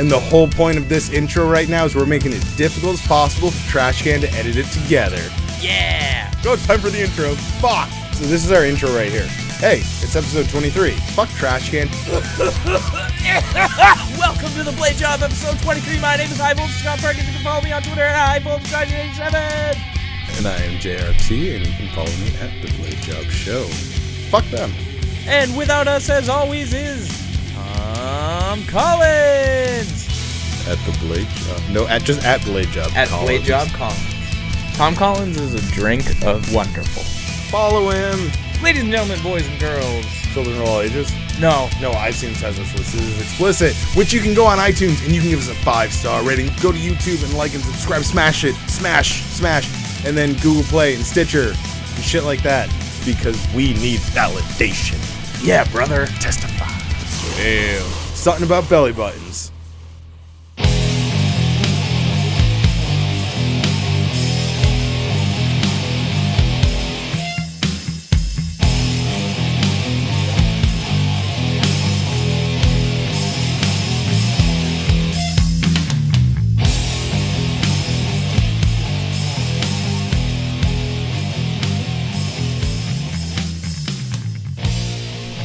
And the whole point of this intro right now is we're making it difficult as possible for Trash Can to edit it together. Yeah! Go, it's time for the intro. Fuck! So this is our intro right here. Hey, it's episode 23. Fuck Trash Can. Welcome to the Blade Job, episode 23. My name is High Voltage Scott Perkins. You can follow me on Twitter at HighVoltage1987. And I am JRT, and you can follow me at The Blade Job Show. Fuck them. And without us, as always, is Tom Collins. At The Blade Job. No, just at Blade Job At Collins. Blade Job Collins. Tom Collins is a drink of wonderful. Follow him. Ladies and gentlemen, boys and girls. Children of all ages. No, iTunes has us listed as explicit, which you can go on iTunes and you can give us a 5-star rating. Go to YouTube and like and subscribe. Smash it. Smash. And then Google Play and Stitcher and shit like that. Because we need validation. Yeah, brother. Testify. Damn. Something about belly buttons.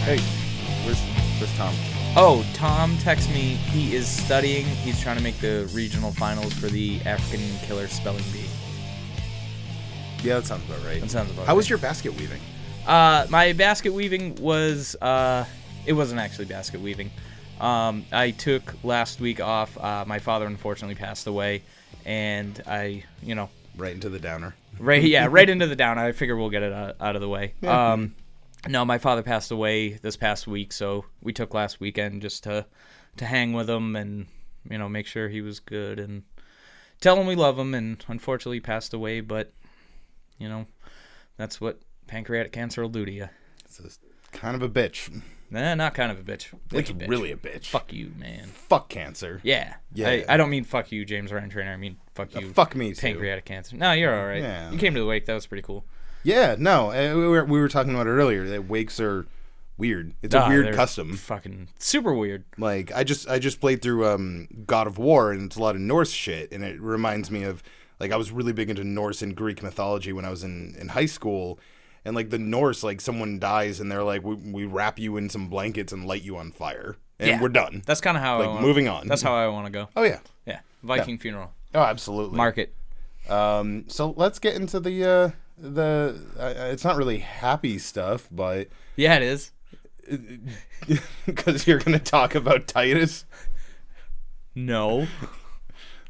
Hey, where's Tom? Oh, Tom texted me. He is studying. He's trying to make the regional finals for the African Killer Spelling Bee. Yeah, that sounds about right. How was your basket weaving? My basket weaving was, it wasn't actually basket weaving. I took last week off. My father unfortunately passed away, and I, Right into the downer. Right into the downer. I figure we'll get it out of the way. Yeah. No, my father passed away this past week, so we took last weekend just to hang with him and, make sure he was good and tell him we love him, and unfortunately he passed away, but, that's what pancreatic cancer will do to you. It's kind of a bitch. Nah, not kind of a bitch. It's really a bitch. Fuck you, man. Fuck cancer. Yeah. I don't mean fuck you, James Ryan Trainor. I mean fuck you. Fuck me, too. Pancreatic cancer. No, you're all right. Yeah. You came to the wake. That was pretty cool. Yeah, no, we were talking about it earlier. That wakes are weird. It's a weird custom. Fucking super weird. Like I just played through God of War, and it's a lot of Norse shit, and it reminds me of I was really big into Norse and Greek mythology when I was in high school, and the Norse, someone dies and they're like, we wrap you in some blankets and light you on fire, and we're done. That's kind of how moving on. That's how I want to go. Oh yeah, Viking funeral. Oh, absolutely. Mark it. So let's get into the it's not really happy stuff, but yeah, it is. Because you're gonna talk about Titus. No.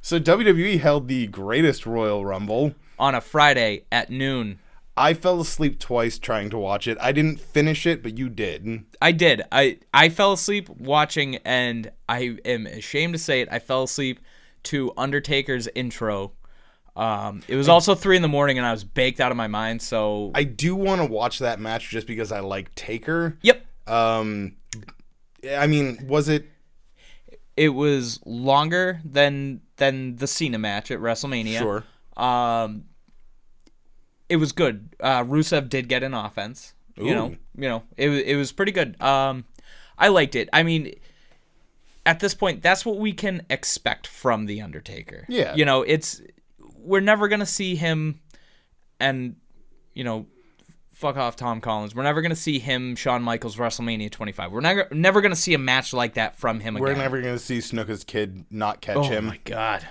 So WWE held the greatest Royal Rumble on a Friday at noon. I fell asleep twice trying to watch it. I didn't finish it, but you did. I did. I fell asleep watching, and I am ashamed to say it. I fell asleep to Undertaker's intro. It was also 3 a.m, and I was baked out of my mind, so I do want to watch that match just because I like Taker. Yep. I mean, was it? It was longer than the Cena match at WrestleMania. Sure. It was good. Rusev did get an offense. Ooh. It was pretty good. I liked it. I mean, at this point, that's what we can expect from the Undertaker. Yeah. We're never going to see him and, fuck off Tom Collins. We're never going to see him, Shawn Michaels, WrestleMania 25. We're never going to see a match like that from him again. We're never going to see Snuka's kid not catch him. Oh, my God.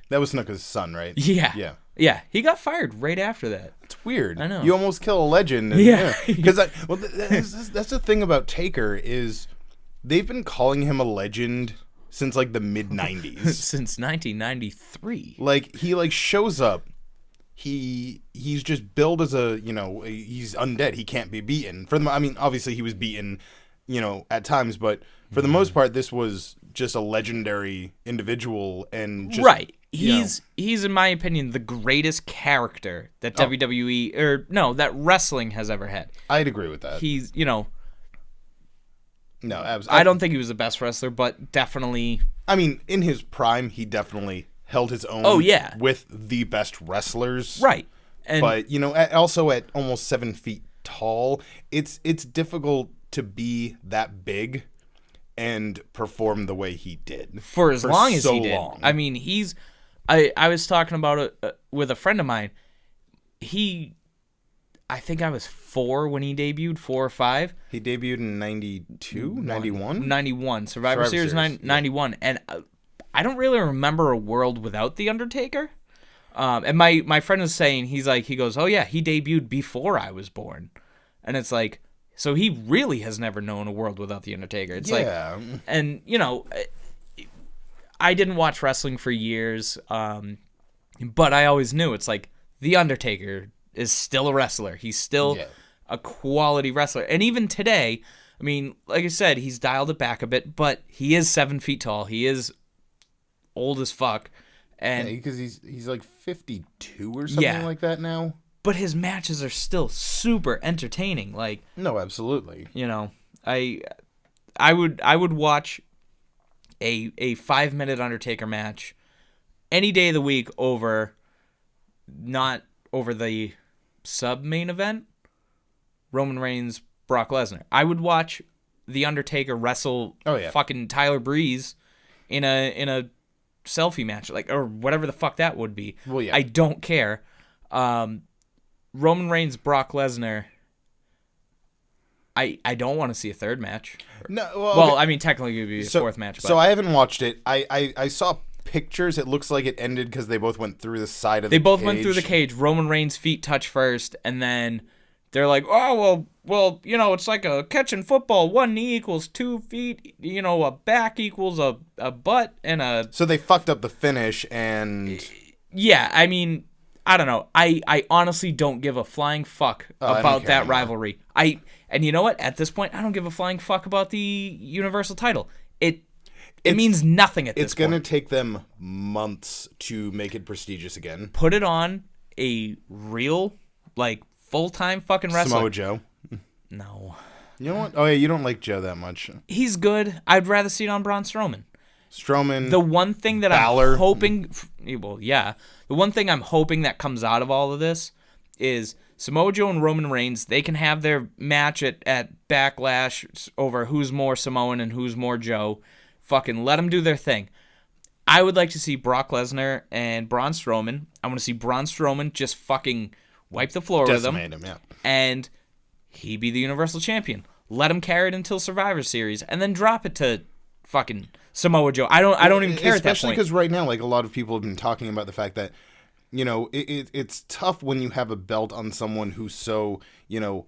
That was Snuka's son, right? Yeah. Yeah, he got fired right after that. It's weird. I know. You almost kill a legend. Yeah. Because that's the thing about Taker is they've been calling him a legend since the mid-90s. Since 1993. He shows up. He's just billed as he's undead. He can't be beaten. Obviously he was beaten, at times, but for the most part this was just a legendary individual and just, right. He's in my opinion the greatest character that WWE that wrestling has ever had. I'd agree with that. He's, No, I don't think he was the best wrestler, but definitely. I mean, in his prime, he definitely held his own. Oh, yeah. With the best wrestlers, right? But also at almost 7 feet tall, it's difficult to be that big and perform the way he did for as long as so he did. long. I mean, I was talking about it with a friend of mine. I think I was 4 when he debuted, 4 or 5. He debuted in 92, 91? 91. Survivor Series 91. And I don't really remember a world without The Undertaker. And my friend was saying, he goes, oh yeah, he debuted before I was born. And it's like, so he really has never known a world without The Undertaker. It's like, and you know, I didn't watch wrestling for years, but I always knew it's like The Undertaker is still a wrestler. He's still a quality wrestler. And even today, I mean, like I said, he's dialed it back a bit, but he is 7 feet tall. He is old as fuck. And because he's like 52 or something like that now. But his matches are still super entertaining. Like, no, absolutely. You know, I would watch a 5-minute Undertaker match any day of the week not over the sub-main event, Roman Reigns, Brock Lesnar. I would watch The Undertaker wrestle fucking Tyler Breeze in a selfie match, like, or whatever the fuck that would be. Well, yeah. I don't care. Roman Reigns, Brock Lesnar, I don't want to see a third match. No, well, I mean, technically it would be a fourth match. But. So I haven't watched it. I saw pictures. It looks like it ended because they both went through the side of the cage. They both went through the cage. Roman Reigns' feet touch first, and then they're like, oh, well, you know, it's like a catching football. 1 knee equals 2 feet. You know, a back equals a butt and a... So they fucked up the finish and... Yeah, I mean, I don't know. I honestly don't give a flying fuck about that rivalry. And you know what? At this point, I don't give a flying fuck about the Universal title. It means nothing at this point. It's going to take them months to make it prestigious again. Put it on a real, like, full-time fucking wrestler. Samoa Joe. No. You know what? Oh, yeah, you don't like Joe that much. He's good. I'd rather see it on Braun Strowman. The one thing that Balor. I'm hoping... Well, yeah. The one thing I'm hoping that comes out of all of this is Samoa Joe and Roman Reigns, they can have their match at Backlash over who's more Samoan and who's more Joe. Fucking let them do their thing. I would like to see Brock Lesnar and Braun Strowman. I want to see Braun Strowman just fucking wipe the floor with him. Yeah. And he be the Universal Champion. Let him carry it until Survivor Series, and then drop it to fucking Samoa Joe. I don't even care at that point. Especially because right now, like, a lot of people have been talking about the fact that, you know, it's tough when you have a belt on someone who's so, you know,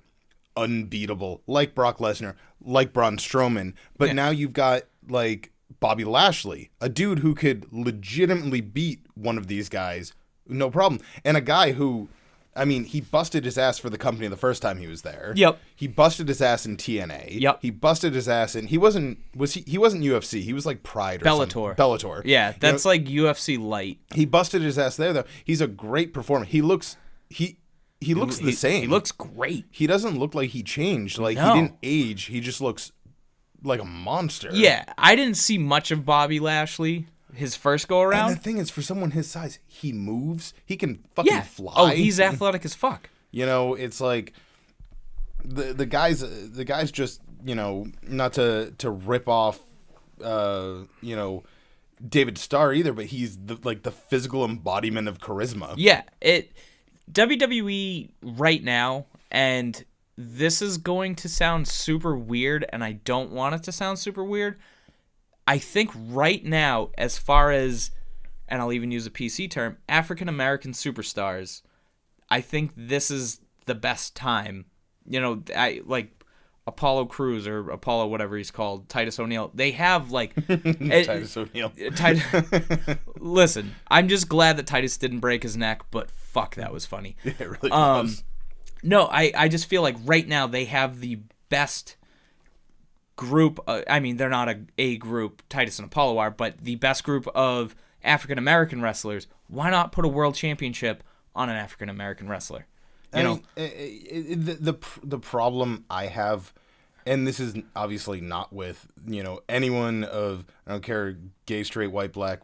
unbeatable, like Brock Lesnar, like Braun Strowman. But now you've got, like, Bobby Lashley, a dude who could legitimately beat one of these guys, no problem. And a guy who, I mean, he busted his ass for the company the first time he was there. Yep. He busted his ass in TNA. Yep. He busted his ass in, he wasn't UFC. He was like Pride or Bellator. something. Bellator. Yeah, that's like UFC light. He busted his ass there though. He's a great performer. He looks the same. He looks great. He doesn't look like he changed. Like, he didn't age. He just looks like a monster. Yeah, I didn't see much of Bobby Lashley his first go around. And the thing is, for someone his size, he moves. He can fucking fly. Oh, he's athletic as fuck. You know, it's like the guys just, you know, not to rip off you know, David Starr either, but he's the physical embodiment of charisma. Yeah, WWE right now, and this is going to sound super weird, and I don't want it to sound super weird. I think right now, as far as, and I'll even use a PC term, African-American superstars, I think this is the best time. You know, I like Apollo Crews or Apollo, whatever he's called, Titus O'Neil. They have, like... Titus O'Neil. Listen, I'm just glad that Titus didn't break his neck, but fuck, that was funny. Yeah, it really was. No, I just feel like right now they have the best group. I mean, they're not a group, Titus and Apollo are, but the best group of African-American wrestlers. Why not put a world championship on an African-American wrestler? The problem I have, and this is obviously not with, you know, anyone of, I don't care, gay, straight, white, black,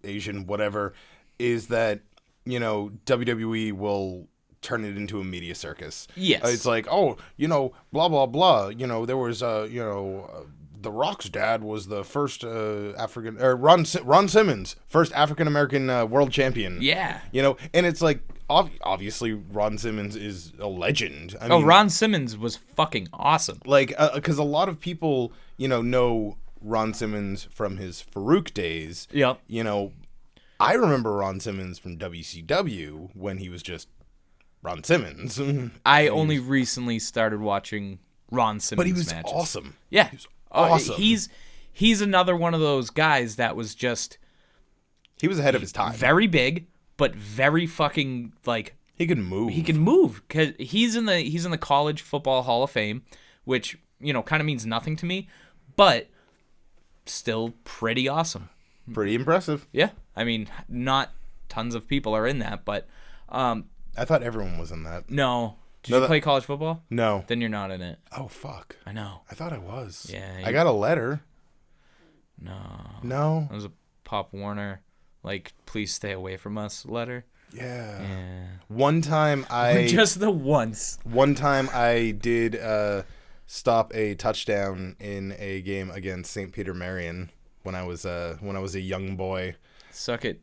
Asian, whatever, is that, you know, WWE will turn it into a media circus. Yes. It's like, oh, you know, blah, blah, blah. You know, there was, you know, The Rock's dad was the first African, or Ron Simmons, first African American world champion. Yeah. You know, and it's like, obviously Ron Simmons is a legend. I mean, Ron Simmons was fucking awesome. like, because a lot of people, know Ron Simmons from his Farouk days. Yep. You know, I remember Ron Simmons from WCW when he was just Ron Simmons. I only recently started watching Ron Simmons But he was matches. awesome. Yeah. He was awesome. He's another one of those guys that was just He was ahead of his time. very big, but very fucking like He could move. he can move because he's in the College Football Hall of Fame, which kind of means nothing to me, but still pretty awesome. Pretty impressive. Yeah, I mean, not tons of people are in that, but I thought everyone was in that. no. Did No, you play college football? No. Then you're not in it. Oh, fuck. I know. I thought I was. Yeah, I got a letter. No. No. It was a Pop Warner, like, please stay away from us letter. Yeah. Yeah. One time I Just the once. did stop a touchdown in a game against St. Peter Marion when I was a young boy. Suck it,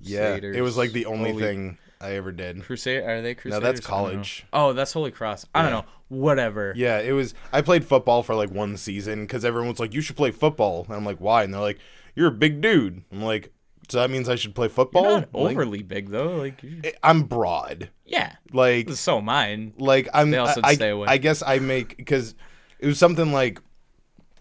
Yeah. Crusaders. It was like the only thing I ever did. Are they Crusaders? No, that's I don't know. college. Oh, that's Holy Cross. I don't know. Whatever. Yeah, it was. I played football for like one season because everyone was like, "You should play football," and I'm like, "Why?" And they're like, "You're a big dude." I'm like, "So that means I should play football?" You're not Like, overly big though. Like, I'm broad. yeah. Like, So mine. I'm. They all said I, stay away. I guess I make because it was something like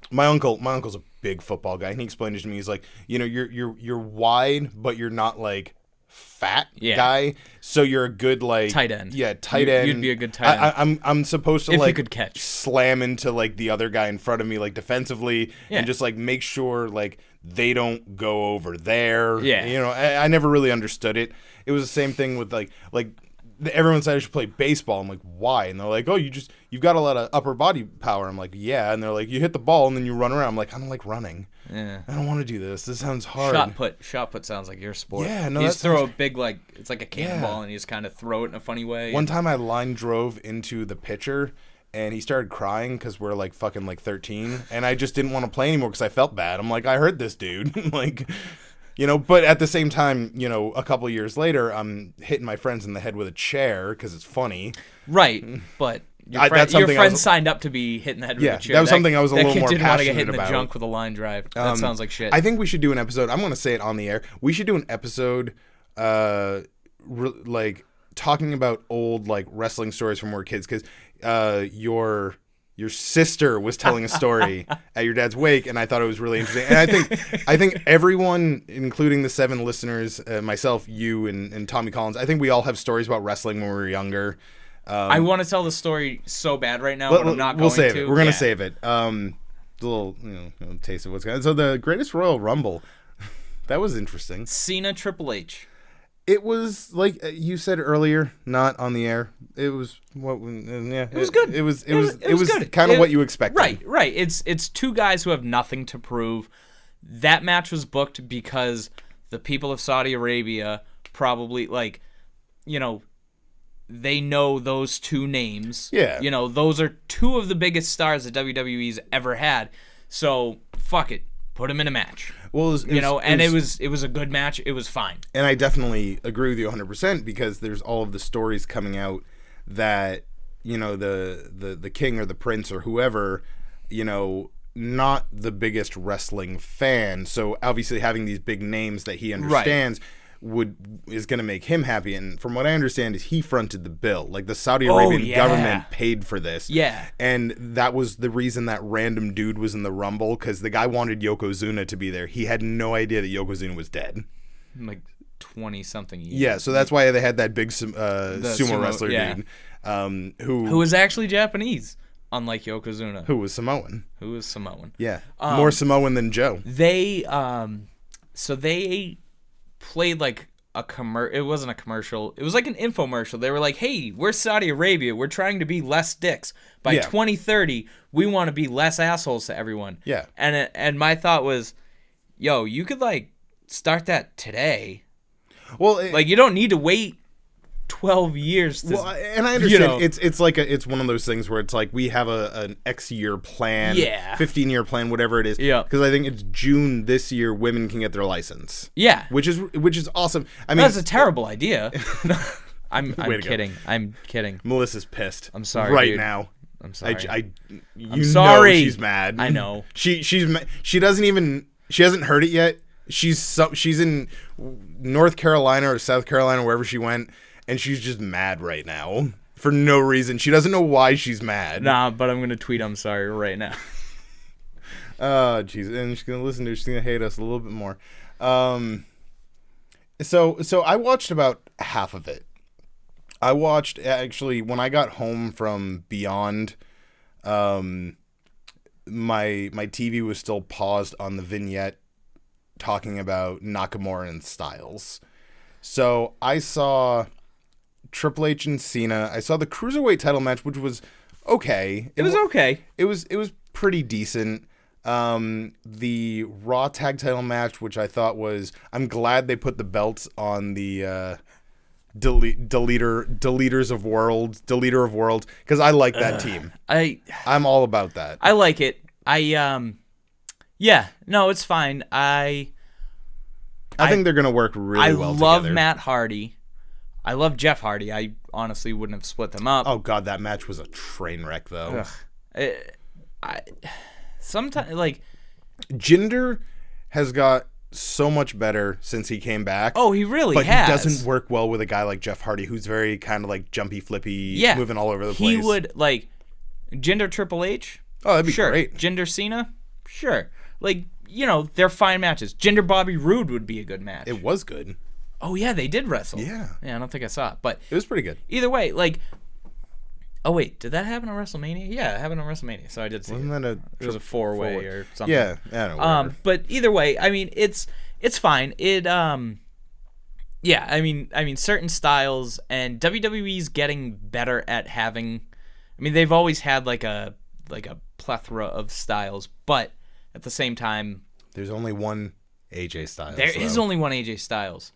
my uncle's a big football guy, and he explained it to me. He's like, you're wide, but you're not like fat guy, so you're a good like Tight end. Yeah, tight end. You'd be a good tight end. I'm supposed to If you like could catch. slam into like the other guy in front of me like defensively, Yeah. and just like make sure like they don't go over there. Yeah. I never really understood it. It was the same thing with like everyone said I should play baseball. I'm like, why? And they're like, oh, you've got a lot of upper body power. I'm like, yeah. And they're like, you hit the ball and then you run around. I'm like, I don't like running. Yeah. I don't want to do this. This sounds hard. Shot put sounds like your sport. Yeah, no, You that just throw sounds- a big like it's like a cannonball and you just kind of throw it in a funny way. One time I line drove into the pitcher and he started crying because we're like fucking like 13 and I just didn't want to play anymore because I felt bad. I'm like, I hurt this dude. Like, but at the same time, a couple years later, I'm hitting my friends in the head with a chair because it's funny. Right, but your that's your something I friend was- signed up to be hitting the head with Yeah, a chair. that was something I was a little kid more didn't want to get hit in passionate the about. junk with a line drive. That sounds like shit. I think we should do an episode. I'm going to say it on the air. We should do an episode like talking about old like wrestling stories from when we were kids because your sister was telling a story at your dad's wake, and I thought it was really interesting. And I think everyone, including the 7 listeners, myself, you, and Tommy Collins, I think we all have stories about wrestling when we were younger. I want to tell the story so bad right now, but I'm not going we'll save to. it. We're gonna save it. The little taste of what's going on. So the Greatest Royal Rumble, that was interesting. Cena Triple H. It was like you said earlier, not on the air. It was what? Yeah, it was good. It was good. kind of what you expected. Right. It's two guys who have nothing to prove. That match was booked because the people of Saudi Arabia probably they know those two names. Yeah. Those are two of the biggest stars that WWE's ever had. So fuck it, put them in a match. Well, it was a good match. It was fine. And I definitely agree with you 100% because there's all of the stories coming out that the king or the prince or whoever, not the biggest wrestling fan. So obviously having these big names that he understands is going to make him happy. And from what I understand is he fronted the bill. Like the Saudi Arabian government paid for this. Yeah. And that was the reason that random dude was in the Rumble because the guy wanted Yokozuna to be there. He had no idea that Yokozuna was dead. Like 20-something years. Yeah, so that's why they had that big sumo wrestler dude who was actually Japanese, unlike Yokozuna. Who was Samoan. Yeah. More Samoan than Joe. They played like it wasn't a commercial. It was like an infomercial. They were like, "Hey, we're Saudi Arabia. We're trying to be less dicks. By 2030, we want to be less assholes to everyone." Yeah. And my thought was, "Yo, you could like start that today. Well, Like you don't need to wait 12 years. To, well, and I understand it's like it's one of those things where it's like we have an X year plan, 15-year plan, whatever it is. Yeah. Because I think it's June this year women can get their license. Yeah. Which is awesome. I mean, that's a terrible idea. I'm kidding. I'm kidding. Melissa's pissed. I'm sorry, right dude. now. I'm sorry. I'm sorry. Know she's mad. I know. She hasn't heard it yet. She's in North Carolina or South Carolina, wherever she went, and she's just mad right now for no reason. She doesn't know why she's mad. Nah, but I'm gonna tweet I'm sorry right now. Jeez, and she's gonna listen to it. She's gonna hate us a little bit more. So I watched about half of it. I watched actually when I got home from Beyond. My TV was still paused on the vignette talking about Nakamura and Styles. So I saw Triple H and Cena. I saw the Cruiserweight title match, which was okay. It was okay. It was pretty decent. The Raw tag title match, which I thought was, I'm glad they put the belts on the Deleters of Worlds, Deleter of Worlds, because I like that team. I'm all about that. I like it. Yeah, no, it's fine. I think they're gonna work really well together. I love Matt Hardy. I love Jeff Hardy. I honestly wouldn't have split them up. Oh god, that match was a train wreck though. Sometimes like Jinder has got so much better since he came back. Oh, he really but has. He doesn't work well with a guy like Jeff Hardy, who's very kind of like jumpy, flippy, moving all over the place. He would like Jinder Triple H. Oh, that'd be sure. great. Jinder Cena. Sure. Like, they're fine matches. Jinder Bobby Roode would be a good match. It was good. Oh yeah, they did wrestle. Yeah. Yeah, I don't think I saw it, but it was pretty good. Either way, like. Oh wait, did that happen on WrestleMania? Yeah, it happened on WrestleMania, so I did see it. Wasn't that it was a 4-way or something. Yeah, I don't know. But either way, I mean, it's fine. Yeah, I mean, certain styles and WWE's getting better at having. I mean, they've always had like a plethora of styles, but at the same time, there's only one AJ Styles. There is only one AJ Styles.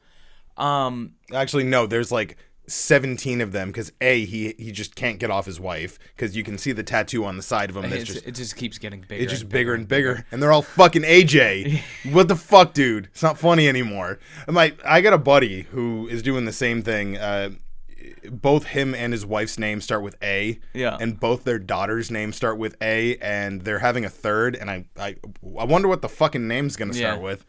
Actually, no. There's like 17 of them because he just can't get off his wife because you can see the tattoo on the side of him. It just keeps getting bigger. It's just bigger and bigger, and they're all fucking AJ. What the fuck, dude? It's not funny anymore. I got a buddy who is doing the same thing. Both him and his wife's name start with A. Yeah. And both their daughters' names start with A, and they're having a third. And I wonder what the fucking name's gonna start with.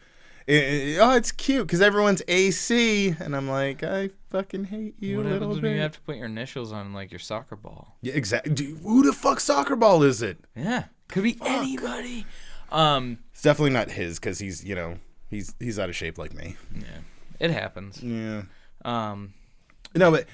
It's cute because everyone's AC, and I'm like, I fucking hate you a little bit. You have to put your initials on like your soccer ball. Yeah, exactly. Dude, who the fuck soccer ball is it? Yeah, could be anybody. It's definitely not his because he's he's out of shape like me. Yeah, it happens. Yeah. No, but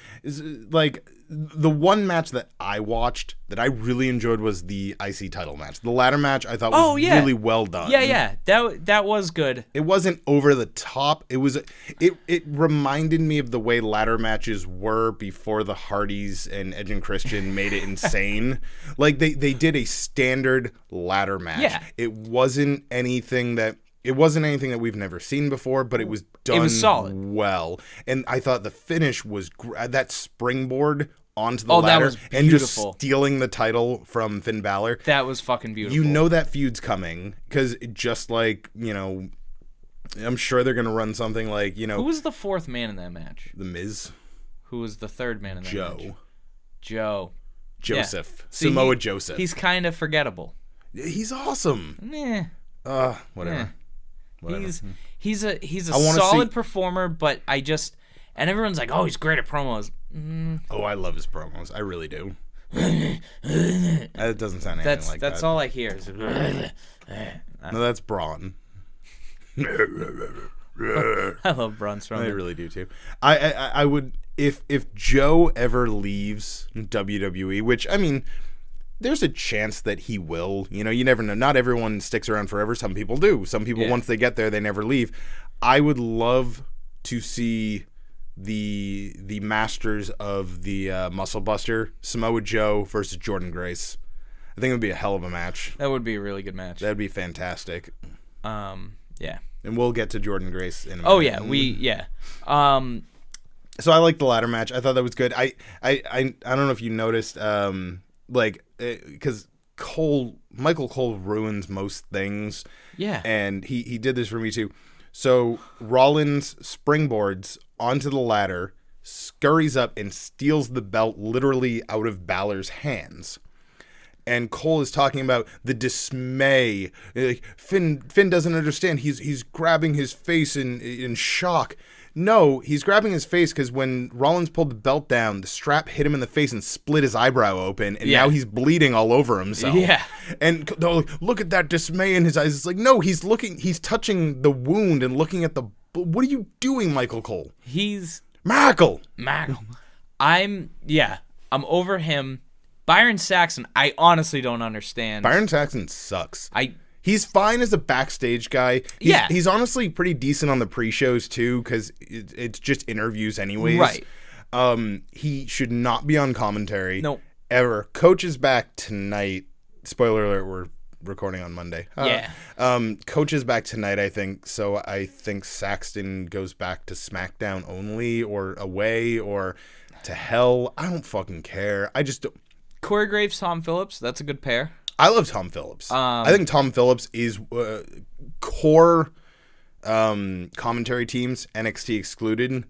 like the one match that I watched that I really enjoyed was the IC title match. The ladder match I thought was really well done. Yeah, that was good. It wasn't over the top. It reminded me of the way ladder matches were before the Hardys and Edge and Christian made it insane. Like they did a standard ladder match. Yeah. It wasn't anything that we've never seen before, but it was done solid. Well. And I thought the finish was that springboard onto the ladder that was and just stealing the title from Finn Balor. That was fucking beautiful. You know that feud's coming because just like, I'm sure they're going to run something like, Who was the fourth man in that match? The Miz. Who was the third man in that match? Joe. Joseph. Yeah. Samoa Joseph. He's kind of forgettable. He's awesome. Whatever. He's a solid performer, but and everyone's like, oh, he's great at promos. Oh, I love his promos. I really do. That doesn't sound anything like that. That's all I hear. Is no, that's Braun. I love Braun Strowman. I really do too. I would if Joe ever leaves WWE, which I mean, there's a chance that he will. You never know. Not everyone sticks around forever. Some people do. Some people, once they get there, they never leave. I would love to see the masters of the Muscle Buster, Samoa Joe versus Jordan Grace. I think it would be a hell of a match. That would be a really good match. That'd be fantastic. Yeah. And we'll get to Jordan Grace in a minute. Oh, yeah. So I like the ladder match. I thought that was good. I don't know if you noticed, because Michael Cole ruins most things. Yeah. And he did this for me too. So Rollins springboards onto the ladder, scurries up, and steals the belt literally out of Balor's hands. And Cole is talking about the dismay. Like, Finn doesn't understand. He's grabbing his face in shock. No, he's grabbing his face because when Rollins pulled the belt down, the strap hit him in the face and split his eyebrow open, and now he's bleeding all over himself. Yeah. And they're like, look at that dismay in his eyes. It's like, no, he's touching the wound and looking at the... What are you doing, Michael Cole? He's... Michael! I'm over him. Byron Saxton, I honestly don't understand. Byron Saxton sucks. He's fine as a backstage guy. He's honestly pretty decent on the pre-shows, too, because it's just interviews anyways. Right. He should not be on commentary. No. Ever. Coach is back tonight. Spoiler alert, we're recording on Monday. Yeah. Coach is back tonight, I think, so I think Saxton goes back to SmackDown only, or away, or to hell. I don't fucking care. I just don't. Corey Graves, Tom Phillips, that's a good pair. I love Tom Phillips. I think Tom Phillips is core commentary teams, NXT excluded.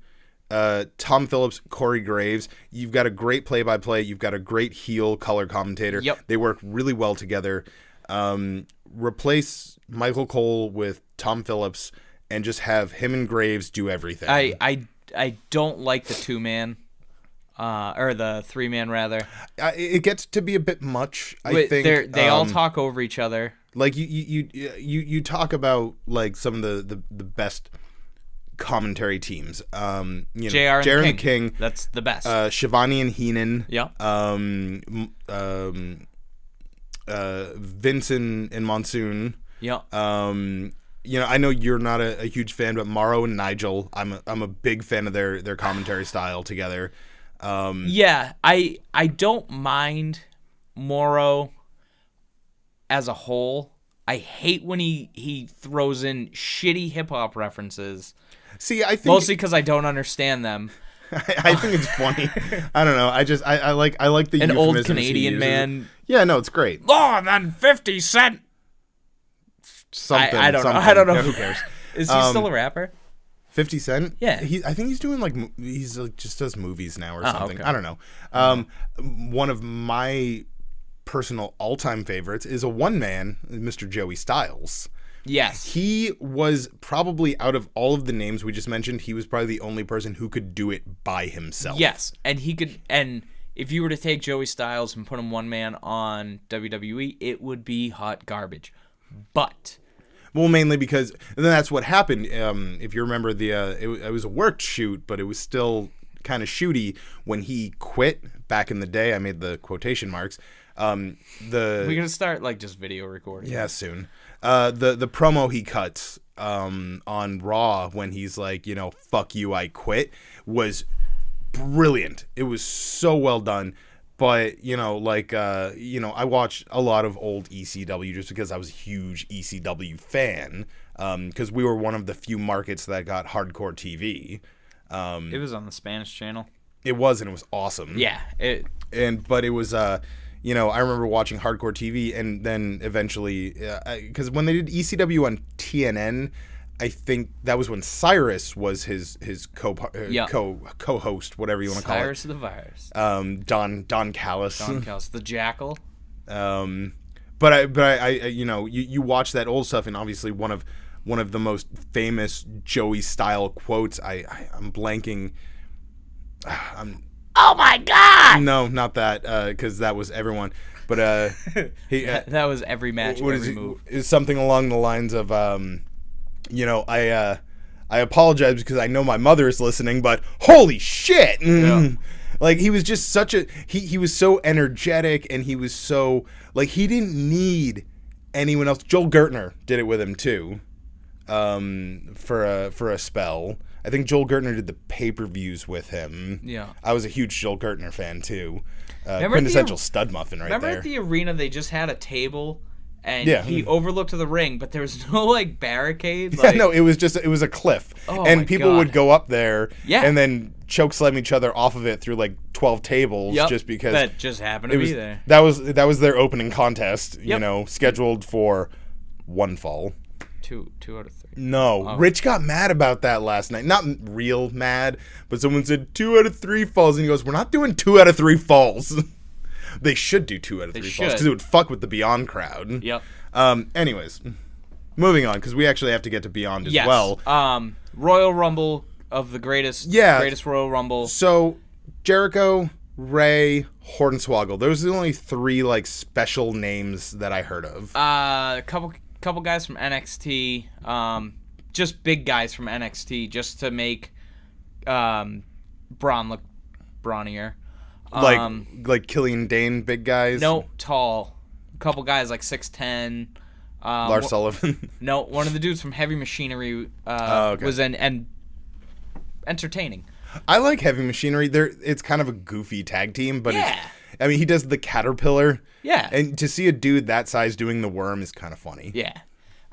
Tom Phillips, Corey Graves. You've got a great play-by-play. You've got a great heel color commentator. Yep. They work really well together. Replace Michael Cole with Tom Phillips and just have him and Graves do everything. I don't like the two-man. Or the three-man, rather. It gets to be a bit much, I think. They all talk over each other. Like, you talk about, like, some of the best commentary teams. JR and the King. That's the best. Shivani and Heenan. Yeah. Vincent and Monsoon. Yeah. I know you're not a huge fan, but Morrow and Nigel, I'm a big fan of their commentary style together. I don't mind Morrow as a whole. I hate when he throws in shitty hip hop references. See, I think mostly because I don't understand them. I think it's funny. I don't know. I like the an old euphemisms Canadian man. Yeah, no, it's great. More than 50 Cent. Something. I don't know. Something. I don't know. Yeah, who cares? Is he still a rapper? 50 Cent? Yeah. I think he's doing he's just does movies now or something. Okay. I don't know. One of my personal all-time favorites is a one-man, Mr. Joey Styles. Yes. He was probably, out of all of the names we just mentioned, he was probably the only person who could do it by himself. Yes. And if you were to take Joey Styles and put him one man on WWE, it would be hot garbage. But... Well, mainly because then that's what happened. If you remember, it was a worked shoot, but it was still kind of shooty when he quit back in the day. I made the quotation marks. We're gonna start just video recording. Yeah, soon. The promo he cuts on Raw when he's like, fuck you, I quit, was brilliant. It was so well done. But, I watched a lot of old ECW just because I was a huge ECW fan, because we were one of the few markets that got hardcore TV. It was on the Spanish channel. It was, and it was awesome. Yeah. But it was, I remember watching hardcore TV, and then eventually, because when they did ECW on TNN, I think that was when Cyrus was his co-host, whatever you want to call it. Cyrus the Virus. Don Callis. Don Callis, the Jackal. But I you watch that old stuff, and obviously one of the most famous Joey style quotes. I'm blanking. Oh my God! No, not that, because that was everyone. But that was every match, every move. Is something along the lines of I apologize because I know my mother is listening, but holy shit! Yeah. Like, he was just such a he was so energetic, and he was so, he didn't need anyone else. Joel Gertner did it with him too, for a spell. I think Joel Gertner did the pay-per-views with him. Yeah, I was a huge Joel Gertner fan too. Quintessential stud muffin right there. Remember at the arena they just had a table And Yeah. he overlooked the ring, but there was no like barricade. Yeah, Like, no, it was a cliff, Oh, and my people God. would go up there, Yeah. and then choke slam each other off of it through like 12 tables, Yep. just because That just happened to be there. That was their opening contest, you Yep. know, scheduled for one fall. Two out of 3. No, Rich got mad about that last night. Not real mad, but someone said 2 out of 3 falls, and he goes, "We're not doing 2 out of 3 falls." They should do 2 out of 3 falls should. because it would fuck with the Beyond crowd. Yep. Anyways, moving on because we actually have to get to Beyond as Yes. well. Royal Rumble of the greatest Royal Rumble. So Jericho, Ray, Hornswoggle. Those are the only 3 like special names that I heard of. A couple guys from NXT. Just big guys from NXT, just to make Braun look brawnier. Like Killian Dane, big guys. No, tall. A couple guys like 6'10". Lars Sullivan. No, one of the dudes from Heavy Machinery Okay. was in and entertaining. I like Heavy Machinery. It's kind of a goofy tag team, but Yeah. I mean, he does the caterpillar. Yeah. And to see a dude that size doing the worm is kind of funny. Yeah.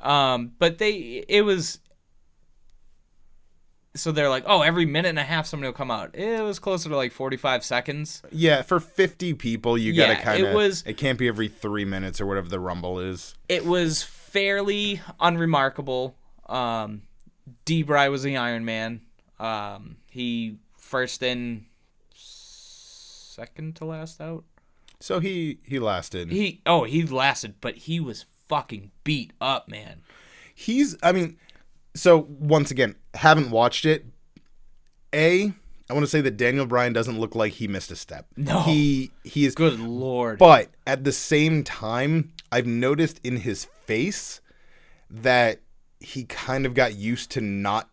But it was. So they're like, oh, every minute and a half somebody will come out. It was closer to like 45 seconds. Yeah, for 50 people, you gotta kind of. It can't be every 3 minutes or whatever the Rumble is. It was fairly unremarkable. D-Bry was the Iron Man. He first in, second to last out. So he lasted. He lasted, but he was fucking beat up, man. So once again, haven't watched it. I want to say that Daniel Bryan doesn't look like he missed a step. No. He is. Good Lord. But at the same time, I've noticed in his face that he kind of got used to not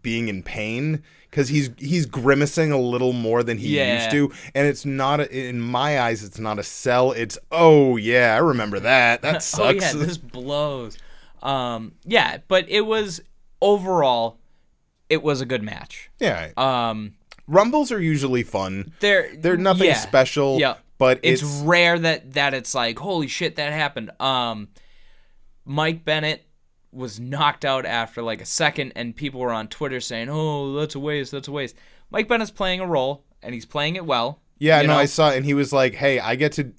being in pain, because he's grimacing a little more than he used to, and it's not in my eyes, it's not a sell. It's, oh yeah, I remember that. That sucks. Oh yeah, this blows. Yeah, but it was overall, it was a good match. Yeah. Rumbles are usually fun. They're nothing special. Yeah. But it's rare that it's like, holy shit, that happened. Mike Bennett was knocked out after like a second, and people were on Twitter saying, oh, that's a waste. Mike Bennett's playing a role, and he's playing it well. Yeah, no, I saw it, and he was like, hey, I get to,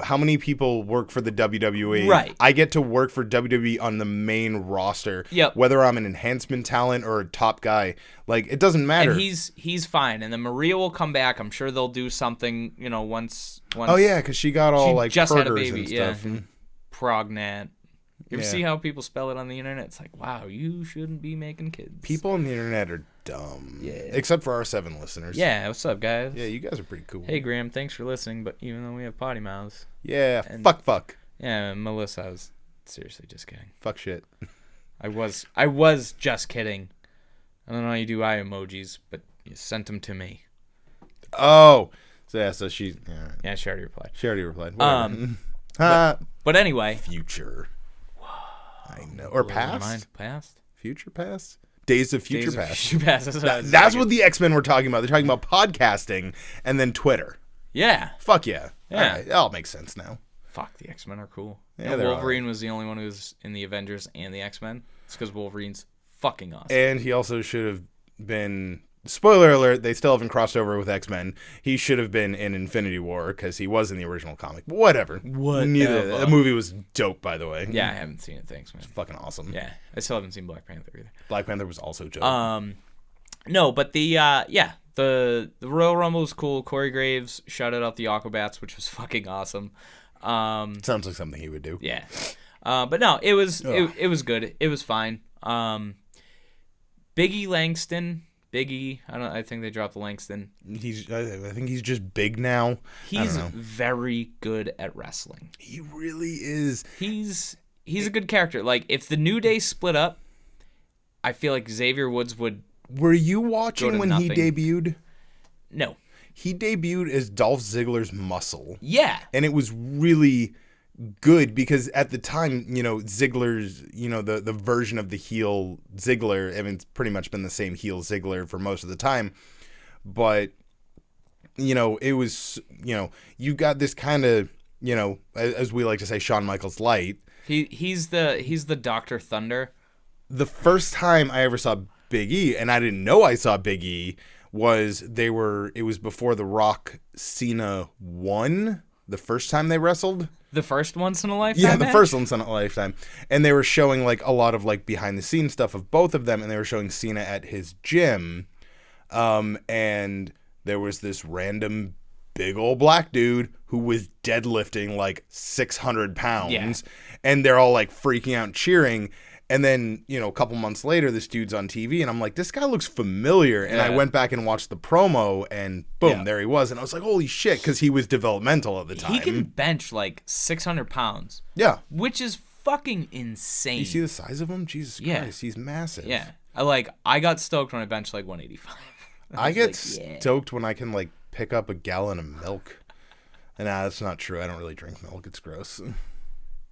how many people work for the WWE? Right. I get to work for WWE on the main roster. Yep. Whether I'm an enhancement talent or a top guy. Like, it doesn't matter. And he's fine. And then Maria will come back. I'm sure they'll do something, once. Oh, yeah, because she got all, like, just had a Perkins baby, and stuff. yeah. Prognat. You ever Yeah. see how people spell it on the internet? It's like, wow, you shouldn't be making kids. People on the internet are dumb. Yeah. Except for our 7 listeners. Yeah, what's up, guys? Yeah, you guys are pretty cool. Hey, Graham, thanks for listening, but even though we have potty mouths. Yeah, And- fuck. Yeah, Melissa, I was seriously just kidding. Fuck shit. I was just kidding. I don't know how you do eye emojis, but you sent them to me. Oh. So she... Yeah, Yeah, she already replied. she already replied. But anyway. Future. I know. Or past? Past? Future past? Days of Future Past. Future Past. That's what the X-Men were talking about. They're talking about podcasting and then Twitter. Yeah. Fuck yeah. Yeah. All right. It all makes sense now. Fuck, the X-Men are cool. Yeah, And they're Wolverine was the only one who was in the Avengers and the X-Men. It's because Wolverine's fucking awesome. And he also should have been... Spoiler alert, they still haven't crossed over with X-Men. He should have been in Infinity War because he was in the original comic. But whatever. The movie was dope, by the way. Yeah, I haven't seen it. Thanks, man. It's fucking awesome. Yeah, I still haven't seen Black Panther either. Black Panther was also dope. No, but the Royal Rumble was cool. Corey Graves shouted out the Aquabats, which was fucking awesome. Sounds like something he would do. Yeah. But no, it was good. It was fine. Biggie Langston. I think they dropped the Langston. I think he's just big now. He's very good at wrestling. He really is. He's a good character. Like, if the New Day split up, I feel like Xavier Woods would. Were you watching when nothing. he debuted? No. He debuted as Dolph Ziggler's muscle. Yeah. And it was really good because at the time, Ziggler's, the version of the heel Ziggler, I mean, it's pretty much been the same heel Ziggler for most of the time. But, it was, you got this kind of as we like to say, Shawn Michaels light. He's the Dr. Thunder. The first time I ever saw Big E, and I didn't know I saw Big E, it was before The Rock Cena won the first time they wrestled. The first once in a lifetime. Yeah, the match? first once in a lifetime. And they were showing like a lot of like behind the scenes stuff of both of them, and they were showing Cena at his gym. And there was this random big old black dude who was deadlifting like 600 pounds. Yeah. And they're all like freaking out and cheering. And then, a couple months later, this dude's on TV, and I'm like, this guy looks familiar. And I went back and watched the promo, and boom, there he was. And I was like, holy shit, because he was developmental at the time. He can bench like 600 pounds. Yeah. Which is fucking insane. You see the size of him? Jesus Christ, he's massive. Yeah. I got stoked when I benched like 185. I get stoked when I can like pick up a gallon of milk. And that's not true. I don't really drink milk. It's gross.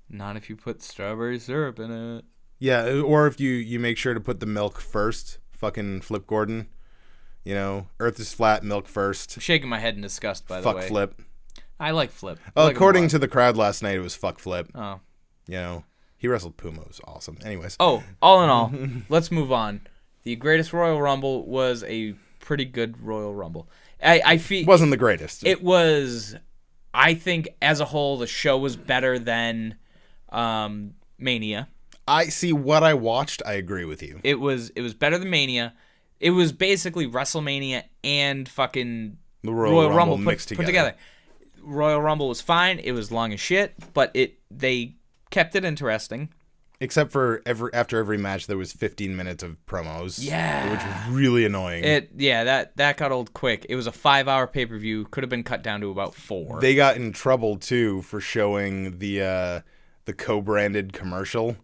Not if you put strawberry syrup in it. Yeah, or if you make sure to put the milk first. Fucking Flip Gordon. Earth is flat, milk first. I'm shaking my head in disgust, by the way. Fuck Flip. I like Flip. According to the crowd last night, it was fuck Flip. Oh. He wrestled Puma. It was awesome. Anyways. Oh, all in all, let's move on. The greatest Royal Rumble was a pretty good Royal Rumble. I feel... Wasn't the greatest. It was... I think, as a whole, the show was better than Mania. I see what I watched. I agree with you. It was better than Mania. It was basically WrestleMania and fucking the Royal Rumble put together. Royal Rumble was fine. It was long as shit, but they kept it interesting. Except for after every match, there was 15 minutes of promos. Yeah, which was really annoying. That got old quick. It was a 5-hour pay-per-view. Could have been cut down to about 4. They got in trouble too for showing the co-branded commercial.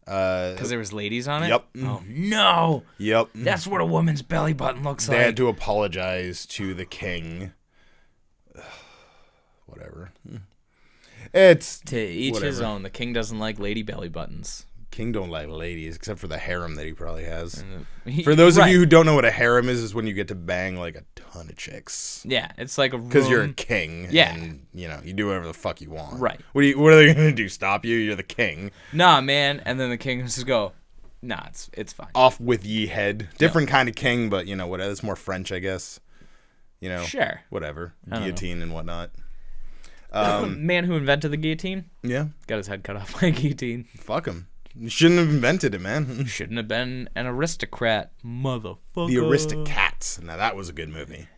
Because there was ladies on it? Yep. Oh, no. Yep. That's what a woman's belly button looks like. They had to apologize to the king. Whatever. It's... To each his own. The king doesn't like lady belly buttons. King don't like ladies, except for the harem that he probably has. For those of you who don't know what a harem is when you get to bang like a ton of chicks. Yeah, it's like a room. Because you're a king. Yeah. And, you do whatever the fuck you want. Right. What are they going to do? Stop you? You're the king. Nah, man. And then the king just go, nah, it's fine. Off with ye head. Different kind of king, but, whatever. It's more French, I guess. Sure. Whatever. Guillotine and whatnot. Man who invented the guillotine? Yeah. Got his head cut off by a guillotine. Fuck him. You shouldn't have invented it, man. Shouldn't have been an aristocrat, motherfucker. The Aristocats. Now, that was a good movie.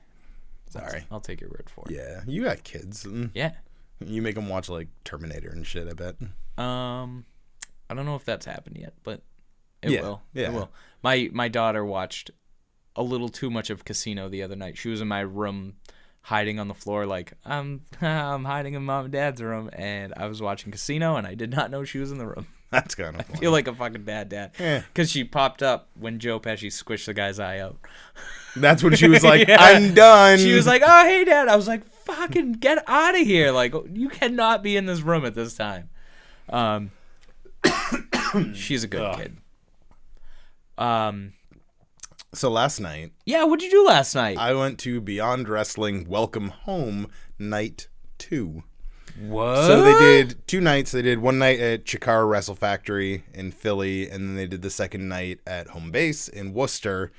Sorry. I'll take your word for it. Yeah. You got kids. Yeah. You make them watch, like, Terminator and shit, I bet. I don't know if that's happened yet, but it will. Yeah. It will. My daughter watched a little too much of Casino the other night. She was in my room hiding on the floor like, I'm hiding in mom and dad's room, and I was watching Casino, and I did not know she was in the room. That's kind of funny. I feel like a fucking bad dad. Yeah. Because she popped up when Joe Pesci squished the guy's eye out. That's when she was like, yeah. I'm done. She was like, oh, hey, Dad. I was like, fucking get out of here. Like, you cannot be in this room at this time. She's a good kid. So last night. Yeah, what'd you do last night? I went to Beyond Wrestling Welcome Home Night 2. What? So they did 2 nights. They did one night at Chikara Wrestle Factory in Philly, and then they did the second night at Home Base in Worcester.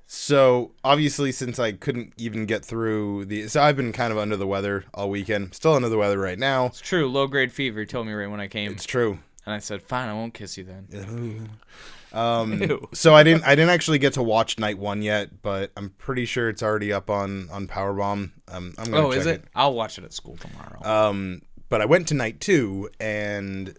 So obviously, since I couldn't even get through so I've been kind of under the weather all weekend. Still under the weather right now. It's true. Low grade fever. You told me right when I came. It's true. And I said, fine, I won't kiss you then. So I didn't actually get to watch night 1 yet, but I'm pretty sure it's already up on Powerbomb. I'm gonna check is it? I'll watch it at school tomorrow. But I went to night 2, and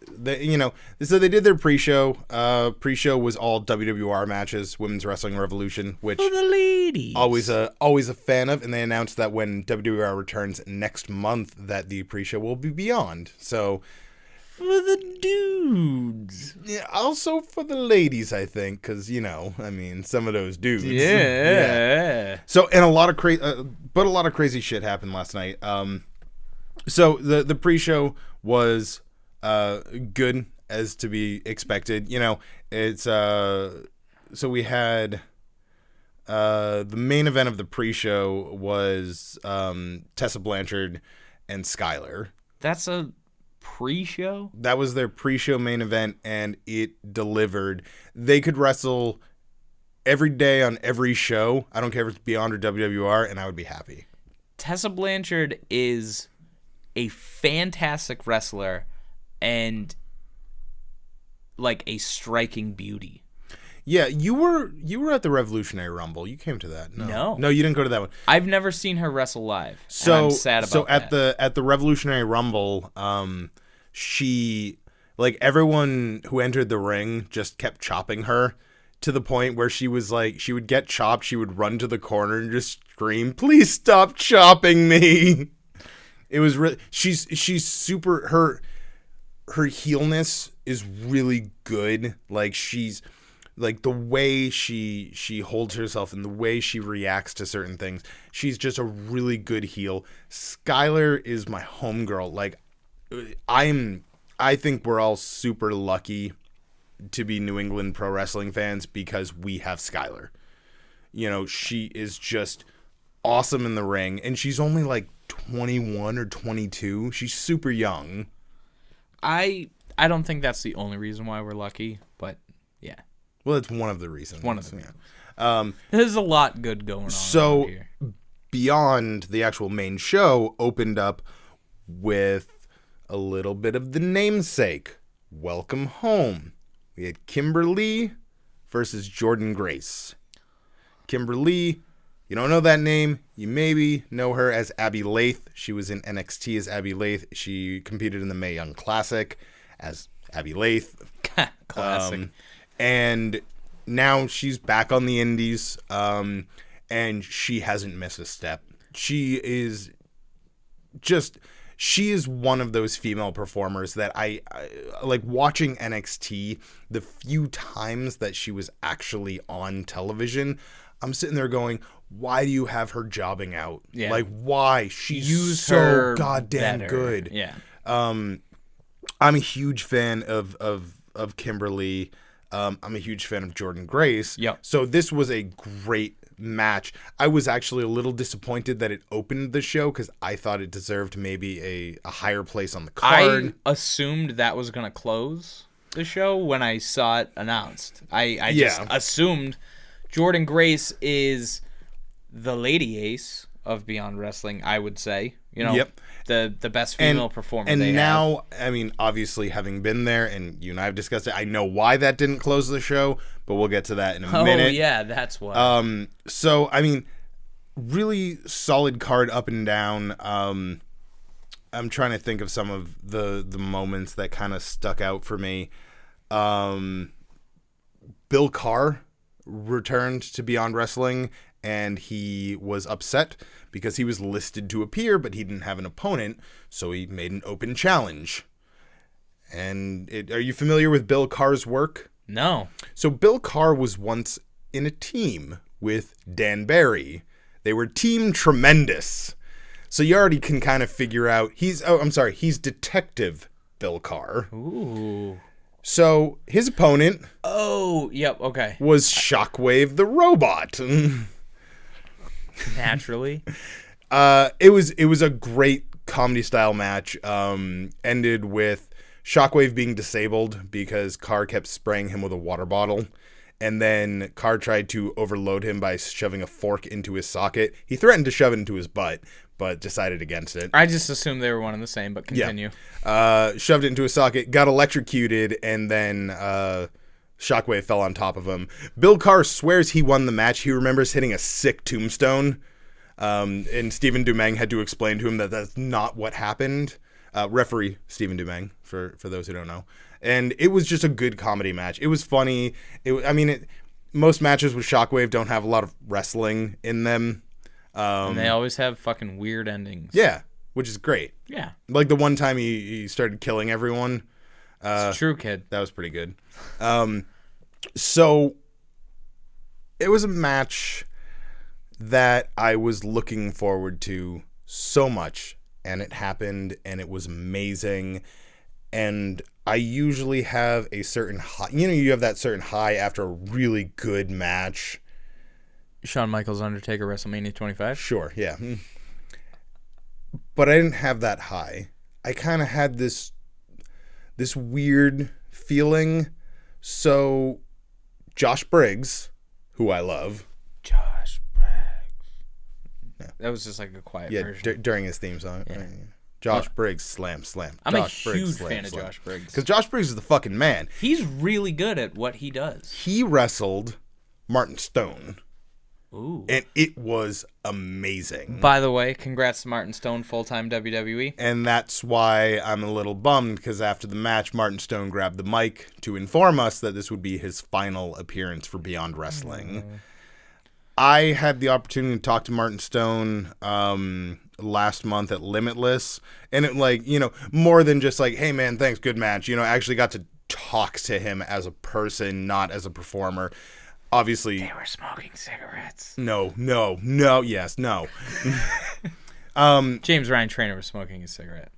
so they did their pre-show. Pre-show was all WWR matches, Women's Wrestling Revolution, which for the ladies. Always a fan of. And they announced that when WWR returns next month, that the pre-show will be Beyond. So. For the dudes. Yeah, also for the ladies, I think, because, some of those dudes. Yeah. So, and a lot of crazy shit happened last night. So the pre-show was good as to be expected. It's so we had the main event of the pre-show was Tessa Blanchard and Skylar. That's a pre-show? That was their pre-show main event, and it delivered. They could wrestle every day on every show. I don't care if it's Beyond or WWR, and I would be happy. Tessa Blanchard is a fantastic wrestler and like a striking beauty. Yeah, you were at the Revolutionary Rumble. You came to that. No, you didn't go to that one. I've never seen her wrestle live. So and I'm sad about that. At the Revolutionary Rumble, she, like, everyone who entered the ring just kept chopping her to the point where she was like, she would get chopped, she would run to the corner and just scream, "Please stop chopping me." It was really, she's super, her heelness is really good. Like, she's like, the way she holds herself and the way she reacts to certain things, she's just a really good heel. Skylar is my homegirl. Like, I think we're all super lucky to be New England pro wrestling fans because we have Skylar. You know, she is just awesome in the ring, and she's only like 21 or 22. She's super young. I don't think that's the only reason why we're lucky, but yeah. Well, it's one of the reasons. There's a lot good going on. So, here. Beyond the actual main show opened up with a little bit of the namesake. Welcome home. We had Kimberly versus Jordan Grace. Kimberly, you don't know that name. You maybe know her as Abby Lath. She was in NXT as Abby Lath. She competed in the Mae Young Classic as Abby Lath. Classic. And now she's back on the indies, and she hasn't missed a step. She is one of those female performers that I like watching NXT. The few times that she was actually on television, I'm sitting there going, why do you have her jobbing out? Yeah. Like, why? She's Use so her goddamn better. good. Yeah. I'm a huge fan of Kimberly. I'm a huge fan of Jordan Grace. Yep. So this was a great match. I was actually a little disappointed that it opened the show because I thought it deserved maybe a higher place on the card. I assumed that was going to close the show when I saw it announced. I just assumed Jordan Grace is the lady ace of Beyond Wrestling, I would say. You know, Yep. the best female performer and they now, have. I mean, obviously having been there, and you and I have discussed it, I know why that didn't close the show, but we'll get to that in a minute. Oh, yeah, that's why. So, I mean, really solid card up and down. I'm trying to think of some of the moments that kind of stuck out for me. Bill Carr returned to Beyond Wrestling, and he was upset because he was listed to appear, but he didn't have an opponent, so he made an open challenge. And are you familiar with Bill Carr's work? No. So Bill Carr was once in a team with Dan Barry. They were Team Tremendous. So you already can kind of figure out he's Detective Bill Carr. Ooh. So his opponent Okay. was Shockwave the Robot. Naturally. It was a great comedy style match. Ended with Shockwave being disabled because Carr kept spraying him with a water bottle. And then Carr tried to overload him by shoving a fork into his socket. He threatened to shove it into his butt, but decided against it. I just assumed they were one and the same, but continue. Yeah. Shoved it into his socket, got electrocuted, and then Shockwave fell on top of him. Bill Carr swears he won the match. He remembers hitting a sick tombstone. And Stephen Dumang had to explain to him that that's not what happened. Referee Stephen Dumang, for those who don't know. And it was just a good comedy match. It was funny. Most matches with Shockwave don't have a lot of wrestling in them. And they always have fucking weird endings. Yeah, which is great. Yeah. Like the one time he started killing everyone. It's true, kid. That was pretty good. So it was a match that I was looking forward to so much, and it happened, and it was amazing. And I usually have a certain high, you have that certain high after a really good match. Shawn Michaels Undertaker WrestleMania 25? Sure, yeah. but I didn't have that high. I kind of had this weird feeling. So Josh Briggs, who I love. Josh Briggs. Yeah. That was just like a quiet version. During his theme song. Yeah. Josh Briggs, slam. I'm Josh a Briggs, huge fan of Josh Briggs. Because Josh Briggs is the fucking man. He's really good at what he does. He wrestled Martin Stone. Ooh. And it was amazing. By the way, congrats to Martin Stone, full-time WWE. And that's why I'm a little bummed, because after the match, Martin Stone grabbed the mic to inform us that this would be his final appearance for Beyond Wrestling. I had the opportunity to talk to Martin Stone last month at Limitless, and it, like, you know, more than just like, hey man, thanks, good match. You know, I actually got to talk to him as a person, not as a performer. Obviously, they were smoking cigarettes. No. James Ryan Trainor was smoking a cigarette.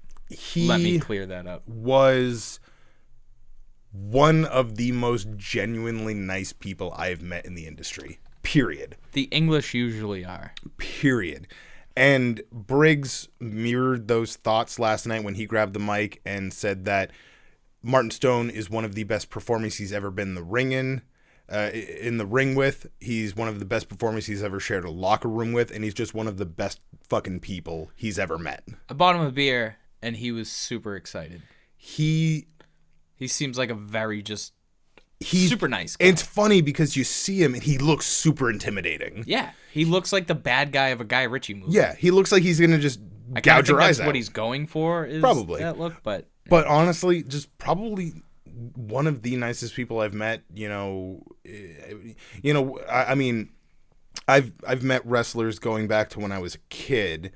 Let me clear that up. Was one of the most genuinely nice people I have met in the industry. Period. The English usually are. Period. And Briggs mirrored those thoughts last night when he grabbed the mic and said that Martin Stone is one of the best performers he's ever been in the ring with. He's one of the best performers he's ever shared a locker room with, and he's just one of the best fucking people he's ever met. I bought him a beer, and he was super excited. He seems like a very super nice guy. It's funny because you see him, and he looks super intimidating. Yeah, he looks like the bad guy of a Guy Ritchie movie. Yeah, he looks like he's going to just gouge your eyes out. That's what he's going for, is probably that look, but... But honestly, just probably... one of the nicest people I've met. I mean, I've met wrestlers going back to when I was a kid,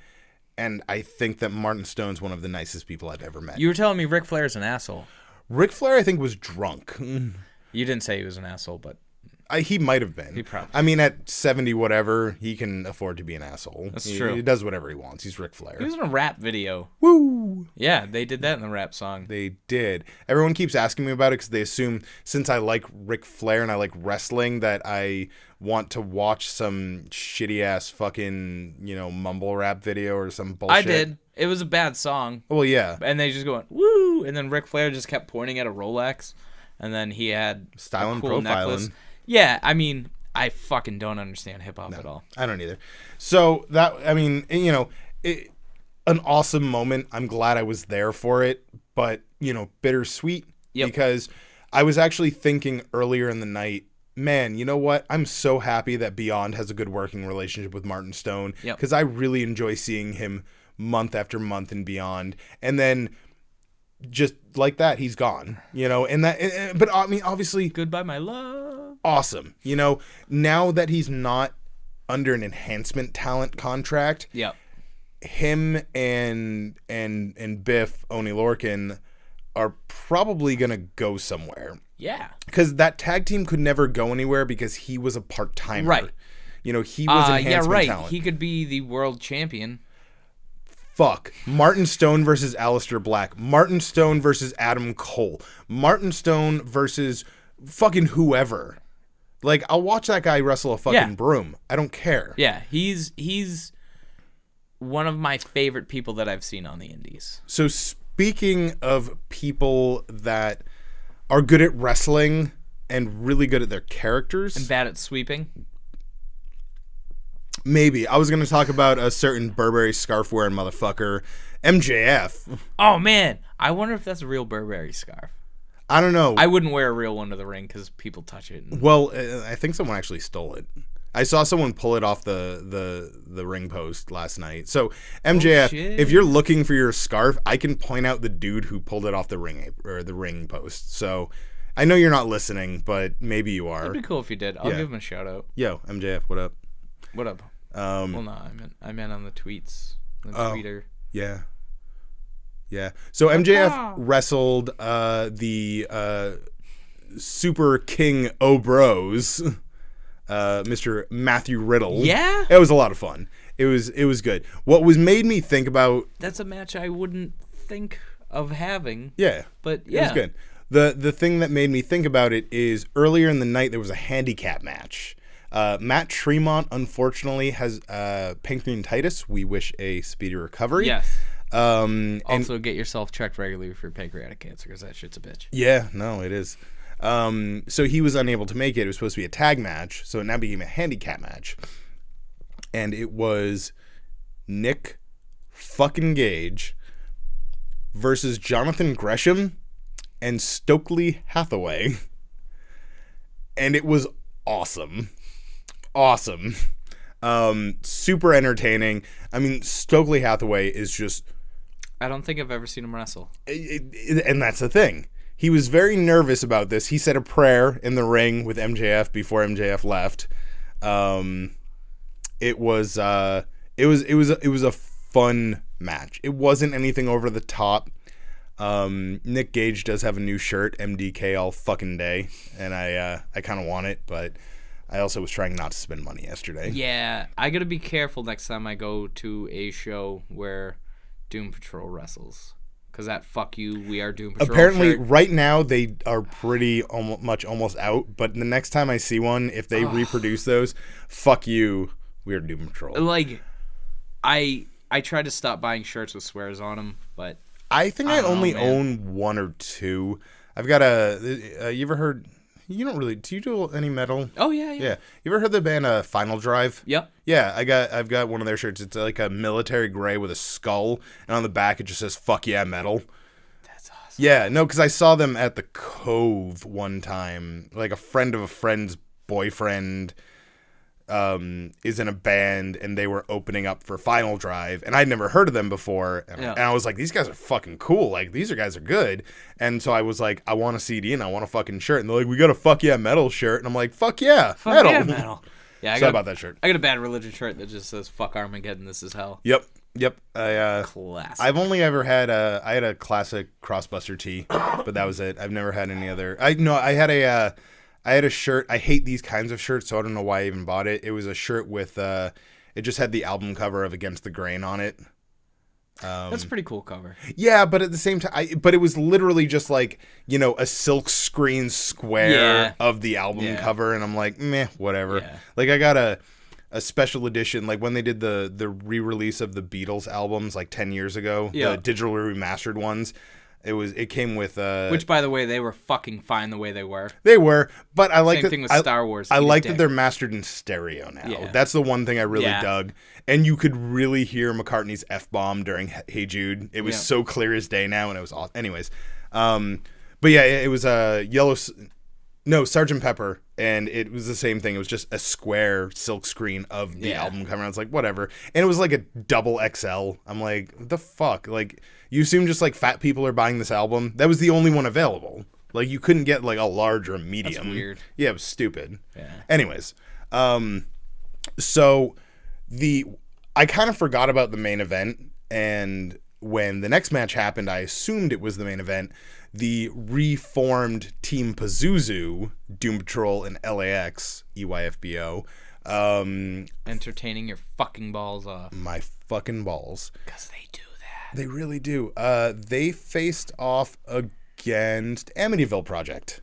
and I think that Martin Stone's one of the nicest people I've ever met. You were telling me Ric Flair's an asshole. Ric Flair, I think, was drunk. You didn't say he was an asshole, but he might have been. He probably. I mean, at 70 whatever, he can afford to be an asshole. That's true. He does whatever he wants. He's Ric Flair. He was in a rap video. Woo! Yeah, they did that in the rap song. They did. Everyone keeps asking me about it because they assume since I like Ric Flair and I like wrestling that I want to watch some shitty ass fucking, mumble rap video or some bullshit. I did. It was a bad song. Well, yeah. And they just going, woo! And then Ric Flair just kept pointing at a Rolex. And then he had Styling, a cool profiling. Necklace. Yeah, I mean, I fucking don't understand hip-hop at all. I don't either. So, an awesome moment. I'm glad I was there for it. But, bittersweet. Yep. Because I was actually thinking earlier in the night, man, you know what? I'm so happy that Beyond has a good working relationship with Martin Stone. Because I really enjoy seeing him month after month and Beyond. And then... just like that, he's gone, but I mean, obviously, goodbye, my love. Awesome. Now that he's not under an enhancement talent contract, him and Biff Oni Lorcan are probably going to go somewhere. Yeah. Because that tag team could never go anywhere because he was a part-timer. Right. He was enhancement talent. He could be the world champion. Fuck. Martin Stone versus Aleister Black. Martin Stone versus Adam Cole. Martin Stone versus fucking whoever. Like, I'll watch that guy wrestle a fucking broom. I don't care. Yeah, he's one of my favorite people that I've seen on the indies. So speaking of people that are good at wrestling and really good at their characters. And bad at sweeping. Maybe. I was going to talk about a certain Burberry scarf wearing motherfucker, MJF. Oh, man. I wonder if that's a real Burberry scarf. I don't know. I wouldn't wear a real one to the ring because people touch it. Well, I think someone actually stole it. I saw someone pull it off the ring post last night. So, MJF, if you're looking for your scarf, I can point out the dude who pulled it off the ring post. So, I know you're not listening, but maybe you are. It'd be cool if you did. I'll give him a shout out. Yo, MJF, what up? What up? Well, no, I meant on the tweets. The tweeter. Yeah. Yeah. So MJF wrestled the Super King O'Bros, Mr. Matthew Riddle. Yeah? It was a lot of fun. It was good. What made me think about... That's a match I wouldn't think of having. Yeah. But yeah. It was good. The thing that made me think about it is earlier in the night there was a handicap match. Matt Tremont, unfortunately, has pancreatitis. We wish a speedy recovery. Yes. Also, get yourself checked regularly for pancreatic cancer because that shit's a bitch. Yeah, no, it is. So he was unable to make it. It was supposed to be a tag match, so it now became a handicap match. And it was Nick fucking Gage versus Jonathan Gresham and Stokely Hathaway. And it was awesome. Awesome. Super entertaining. I mean, Stokely Hathaway is just... I don't think I've ever seen him wrestle. And that's the thing. He was very nervous about this. He said a prayer in the ring with MJF before MJF left. It was a fun match. It wasn't anything over the top. Nick Gage does have a new shirt, MDK all fucking day, and I kind of want it, but I also was trying not to spend money yesterday. Yeah, I gotta be careful next time I go to a show where Doom Patrol wrestles. Because that fuck you, we are Doom Patrol Apparently, shirt. right now, they are pretty much almost out. But the next time I see one, if they reproduce those, fuck you, we are Doom Patrol. Like, I tried to stop buying shirts with swears on them, but... I think I only own one or two. I've got you ever heard... You don't really... Do you do any metal? Oh, yeah. Yeah. You ever heard the band Final Drive? Yep. Yeah, I've got one of their shirts. It's like a military gray with a skull, and on the back it just says "Fuck yeah, metal." That's awesome. Yeah, no, because I saw them at the Cove one time. Like a friend of a friend's boyfriend is in a band, and they were opening up for Final Drive, and I'd never heard of them before, and I was like, these guys are fucking cool. Like, these guys are good. And so I was like, I want a CD and I want a fucking shirt, and they're like, we got a "Fuck yeah, metal" shirt, and I'm like, fuck yeah, metal. Yeah, metal. Yeah, I bought that shirt. I got a Bad Religion shirt that just says "Fuck Armageddon, this is hell." Yep. Classic. I've only ever had I had a classic Crossbuster tee, but that was it. I've never had any other. I had a shirt. I hate these kinds of shirts, so I don't know why I even bought it. It was a shirt with it just had the album cover of Against the Grain on it. That's a pretty cool cover. Yeah, but at the same time, but it was literally just like, a silk screen square of the album cover, and I'm like, meh, whatever. Yeah. Like, I got a special edition, like when they did the re-release of the Beatles albums like 10 years ago, the digital remastered ones. It came with which, by the way, they were fucking fine the way they were. They were, but I like same thing with Star Wars. I like that they're mastered in stereo now. Yeah. That's the one thing I really dug, and you could really hear McCartney's F-bomb during "Hey Jude." It was so clear as day now, and it was awesome. Anyways, but yeah, it was a Sgt. Pepper, and it was the same thing. It was just a square silk screen of the album cover. I was like, whatever, and it was like a double XL. I'm like, the fuck, like. You assume just like fat people are buying this album? That was the only one available. Like, you couldn't get like a large or a medium. That's weird. Yeah, it was stupid. Yeah. Anyways, so I kind of forgot about the main event, and when the next match happened, I assumed it was the main event. The reformed Team Pazuzu, Doom Patrol, and LAX, EYFBO. Entertaining your fucking balls off. My fucking balls. Because they do. They really do. They faced off against Amityville Project.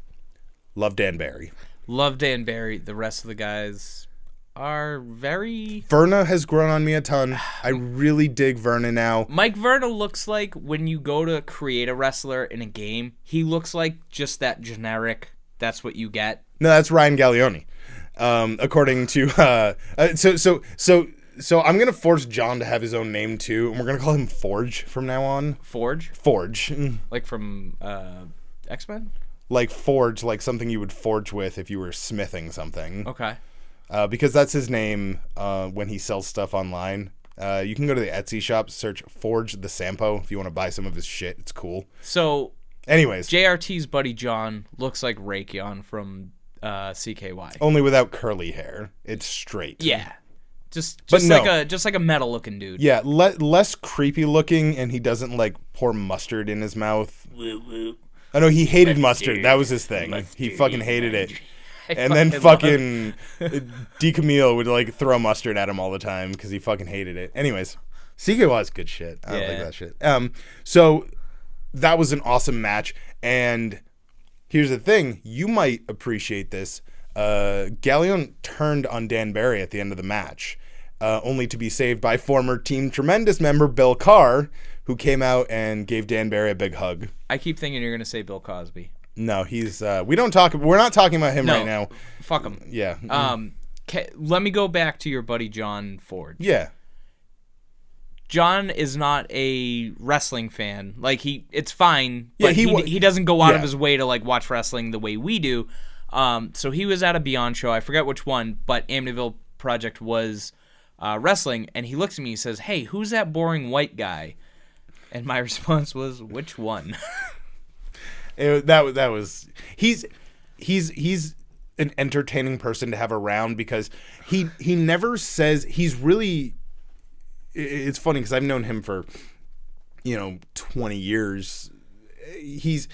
Love Dan Barry. Love Dan Barry. The rest of the guys are very... Verna has grown on me a ton. I really dig Verna now. Mike Verna looks like, when you go to create a wrestler in a game, he looks like just that generic, that's what you get. No, that's Ryan Gallioni. According to... So I'm going to force John to have his own name, too, and we're going to call him Forge from now on. Forge? Forge. Like from X-Men? Like Forge, like something you would forge with if you were smithing something. Okay. Because that's his name when he sells stuff online. You can go to the Etsy shop, search Forge the Sampo if you want to buy some of his shit. It's cool. So, anyways. JRT's buddy John looks like Raytheon from CKY. Only without curly hair. It's straight. Yeah. Just like a metal looking dude. Yeah, less creepy looking, and he doesn't like pour mustard in his mouth. I know he hated mustard. That was his thing. He fucking hated it. And then fucking D. Camille would like throw mustard at him all the time because he fucking hated it. Anyways, CKY is good shit. I don't like that shit. So that was an awesome match, and here's the thing: you might appreciate this. Gallion turned on Dan Barry at the end of the match. only to be saved by former Team Tremendous member Bill Carr, who came out and gave Dan Barry a big hug. I keep thinking you're going to say Bill Cosby. No, he's we're not talking about him right now. Fuck him. Yeah. Let me go back to your buddy John Ford. Yeah. John is not a wrestling fan. Like it's fine. Yeah, But he doesn't go out of his way to like watch wrestling the way we do. So he was at a Beyond show. I forget which one, but Amityville Project was wrestling, and he looks at me and says, "Hey, who's that boring white guy?" And my response was, "Which one?" That was he's an entertaining person to have around because he never says he's really. It's funny because I've known him for 20 years. He's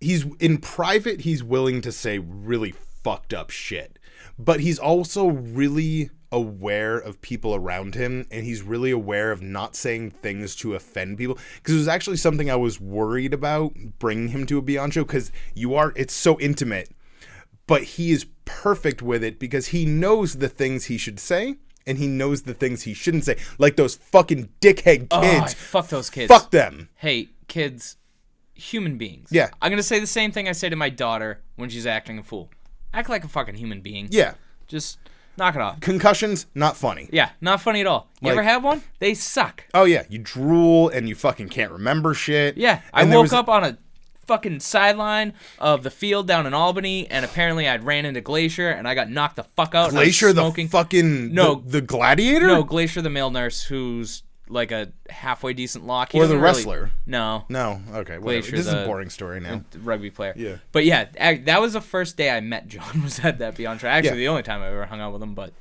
in private, he's willing to say really fucked up shit, but he's also really aware of people around him, and he's really aware of not saying things to offend people, because it was actually something I was worried about bringing him to a Beyond show, because it's so intimate, but he is perfect with it because he knows the things he should say and he knows the things he shouldn't say, like those fucking dickhead kids. Fuck those kids. Fuck them. Hey, kids, human beings. Yeah. I'm gonna say the same thing I say to my daughter when she's acting a fool. Act like a fucking human being. Yeah. Just knock it off. Concussions, not funny. Yeah, not funny at all. You ever have one? They suck. Oh, yeah. You drool and you fucking can't remember shit. Yeah. I woke up on a fucking sideline of the field down in Albany, and apparently I'd ran into Glacier, and I got knocked the fuck out. Glacier, the fucking... No. The gladiator? No, Glacier, the male nurse, who's like a halfway decent lock. Or the wrestler? No. No. Okay, whatever. Glacier, This is a boring story now. Rugby player. Yeah. But yeah, that was the first day I met John, was at that Beyond show. Actually, the only time I ever hung out with him, but...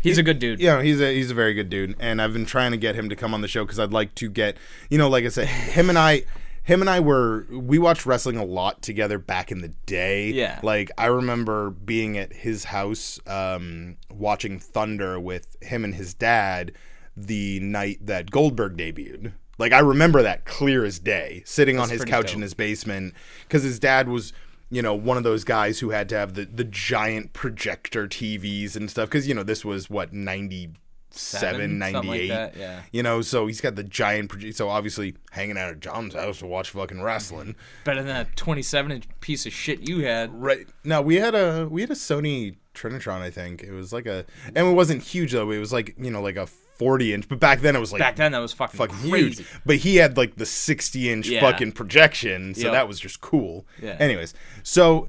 He's a good dude. Yeah, he's a very good dude, and I've been trying to get him to come on the show because I'd like to get, like I said, him and I we watched wrestling a lot together back in the day. Yeah. Like I remember being at his house, watching Thunder with him and his dad the night that Goldberg debuted. Like I remember that clear as day, sitting on his couch in his basement because his dad was. One of those guys who had to have the giant projector TVs and stuff. Because, this was, 97, 98. Like that, yeah. So he's got the giant projector. So obviously hanging out at John's house to watch fucking wrestling. Better than that 27-inch piece of shit you had. Right. No, we had a Sony Trinitron, I think. It was like and it wasn't huge, though. It was like, like a 40-inch. But back then it was like... Back then that was fucking crazy. Huge. But he had like the 60-inch fucking projection. So that was just cool. Yeah. Anyways. So,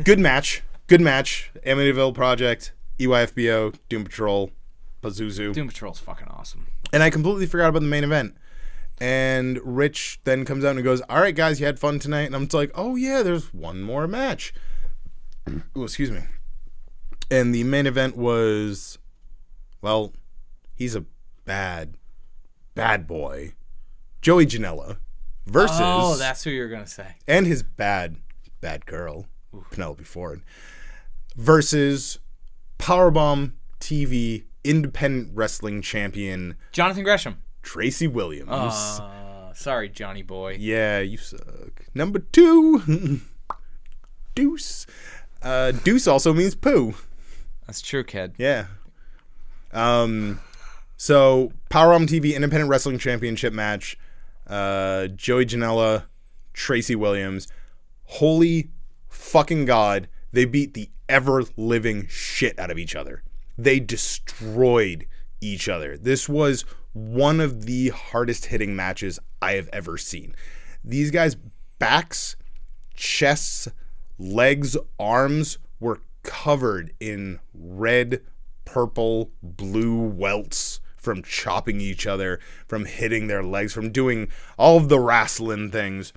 good match. Good match. Amityville Project, EYFBO, Doom Patrol, Pazuzu. Doom Patrol's fucking awesome. And I completely forgot about the main event. And Rich then comes out and goes, all right, guys, you had fun tonight. And I'm just like, oh, yeah, there's one more match. Oh, excuse me. And the main event was, well... He's a bad boy. Joey Janela versus... Oh, that's who you were going to say. And his bad girl, Penelope Ford, versus Powerbomb TV Independent Wrestling Champion... Jonathan Gresham. Tracy Williams. Sorry, Johnny boy. Yeah, you suck. Number 2. Deuce. Deuce also means poo. That's true, kid. Yeah. So, Powerbomb TV Independent Wrestling Championship match. Joey Janela, Tracy Williams. Holy fucking God. They beat the ever-living shit out of each other. They destroyed each other. This was one of the hardest-hitting matches I have ever seen. These guys' backs, chests, legs, arms were covered in red, purple, blue welts from chopping each other, from hitting their legs, from doing all of the wrestling things.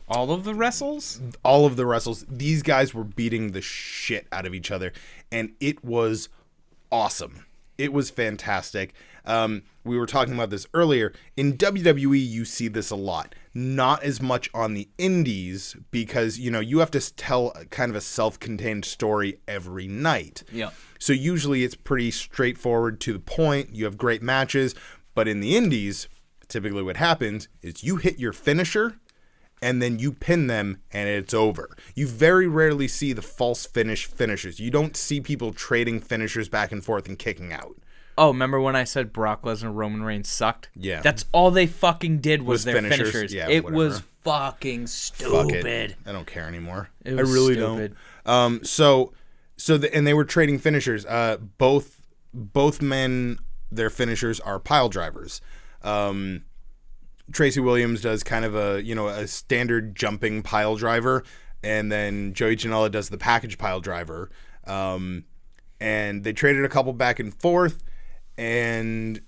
All of the wrestles? All of the wrestles. These guys were beating the shit out of each other, and it was awesome. It was fantastic. We were talking about this earlier. In WWE, you see this a lot. Not as much on the indies because, you have to tell kind of a self-contained story every night. Yeah. So usually it's pretty straightforward to the point. You have great matches. But in the indies, typically what happens is you hit your finisher and then you pin them and it's over. You very rarely see the false finishers. You don't see people trading finishers back and forth and kicking out. Oh, remember when I said Brock Lesnar and Roman Reigns sucked? Yeah. That's all they fucking did was their finishers. Yeah, it whatever. was fucking stupid. Fuck it. I don't care anymore. It was I really stupid. don't. And they were trading finishers. Both men, their finishers are pile drivers. Tracy Williams does kind of a standard jumping pile driver, and then Joey Janela does the package pile driver. And they traded a couple back and forth, and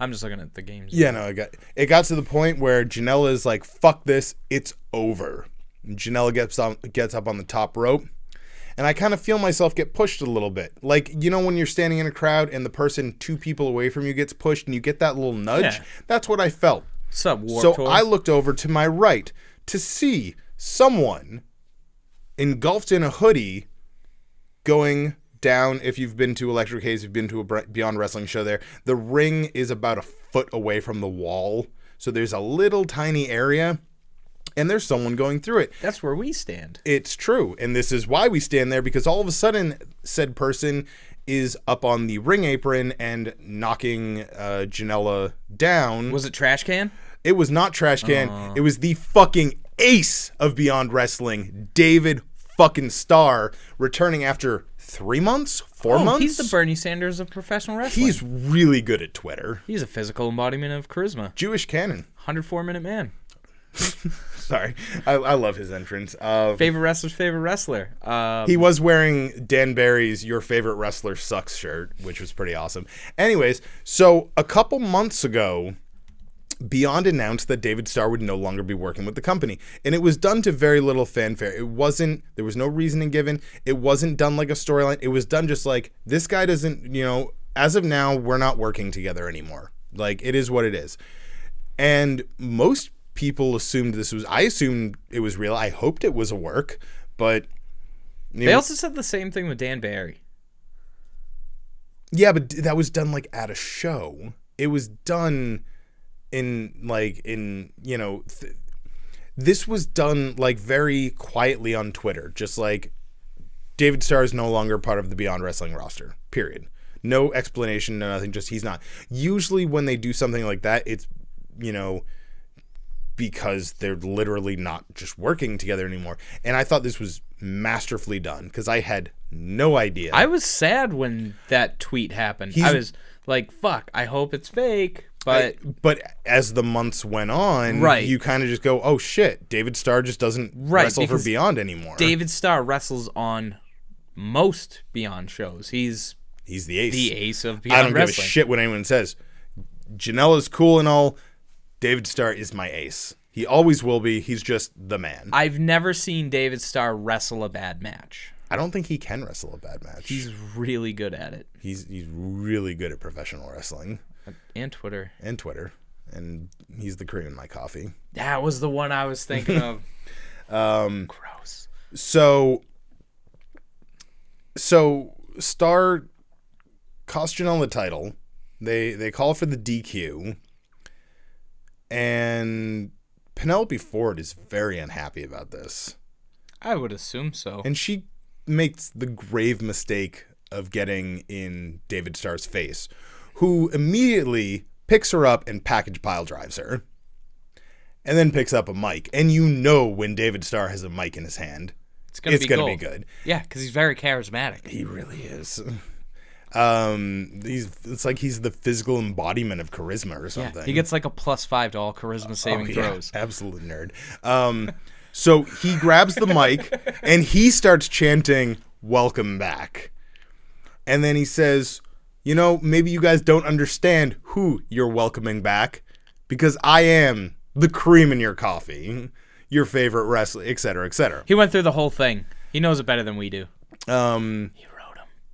I'm just looking at the games. yeah, no, it got to the point where Janela is like, "Fuck this, it's over." And Janela gets up on the top rope, and I kind of feel myself get pushed a little bit. Like, when you're standing in a crowd and the person 2 people away from you gets pushed and you get that little nudge? Yeah. That's what I felt. What's up, Warped So Tour? I looked over to my right to see someone engulfed in a hoodie going down. If you've been to Electric Haze, you've been to a Beyond Wrestling show there. The ring is about a foot away from the wall. So there's a little tiny area, and there's someone going through it. That's where we stand. It's true. And this is why we stand there, because all of a sudden said person is up on the ring apron and knocking Janela down. Was it Trash Can? It was not Trash Can. It was the fucking ace of Beyond Wrestling, David fucking Starr, returning after 3 months, 4 months. He's the Bernie Sanders of professional wrestling. He's really good at Twitter. He's a physical embodiment of charisma. Jewish canon. 104-minute man. Sorry. I love his entrance. Favorite wrestler's favorite wrestler. He was wearing Dan Barry's Your Favorite Wrestler Sucks shirt, which was pretty awesome. Anyways, so a couple months ago, Beyond announced that David Starr would no longer be working with the company, and it was done to very little fanfare. There was no reasoning given. It wasn't done like a storyline. It was done just like, this guy doesn't, as of now, we're not working together anymore. Like, it is what it is. And most people assumed I assumed it was real. I hoped it was a work, but they also said the same thing with Dan Barry. Yeah, but that was done like at a show. It was done this was done like very quietly on Twitter, just like David Starr is no longer part of the Beyond Wrestling roster, period. No explanation, no nothing, just he's not. Usually when they do something like that, it's, because they're literally not just working together anymore. And I thought this was masterfully done, because I had no idea. I was sad when that tweet happened. I was like, fuck, I hope it's fake. But as the months went on, right, you kind of just go, oh shit, David Starr just doesn't wrestle for Beyond anymore. David Starr wrestles on most Beyond shows. He's the ace. The ace of Beyond Wrestling. I don't give a shit what anyone says. Janela's cool and all. David Starr is my ace. He always will be. He's just the man. I've never seen David Starr wrestle a bad match. I don't think he can wrestle a bad match. He's really good at it. He's really good at professional wrestling. And Twitter. And he's the cream in my coffee. That was the one I was thinking of. Gross. So Starr cost Janela the title. They call for the DQ. And Penelope Ford is very unhappy about this. I would assume so. And she makes the grave mistake of getting in David Starr's face, who immediately picks her up and package pile drives her. And then picks up a mic. And when David Starr has a mic in his hand, it's going to be good. Yeah, because he's very charismatic. He really is. It's like he's the physical embodiment of charisma or something. Yeah, he gets like a +5 to all charisma saving throws. Absolute nerd. So he grabs the mic and he starts chanting, "Welcome back." And then he says, maybe you guys don't understand who you're welcoming back, because I am the cream in your coffee, your favorite wrestler, etc., etc. He went through the whole thing. He knows it better than we do. He wrote him.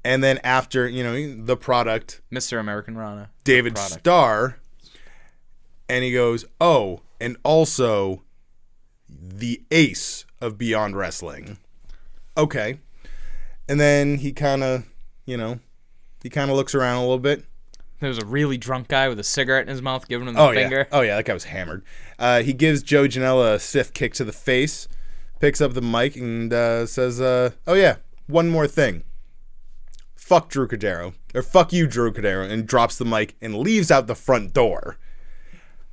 And then after, the product, Mr. American Rana, David Starr, and he goes, "Oh, and also the ace of Beyond Wrestling." Okay. And then he kind of looks around a little bit. There was a really drunk guy with a cigarette in his mouth giving him the finger. Oh, yeah, that guy was hammered. He gives Joe Janela a stiff kick to the face, picks up the mic, and says, "Oh, yeah, one more thing. fuck Drew Cadero, or fuck you, Drew Cadero, and drops the mic and leaves out the front door.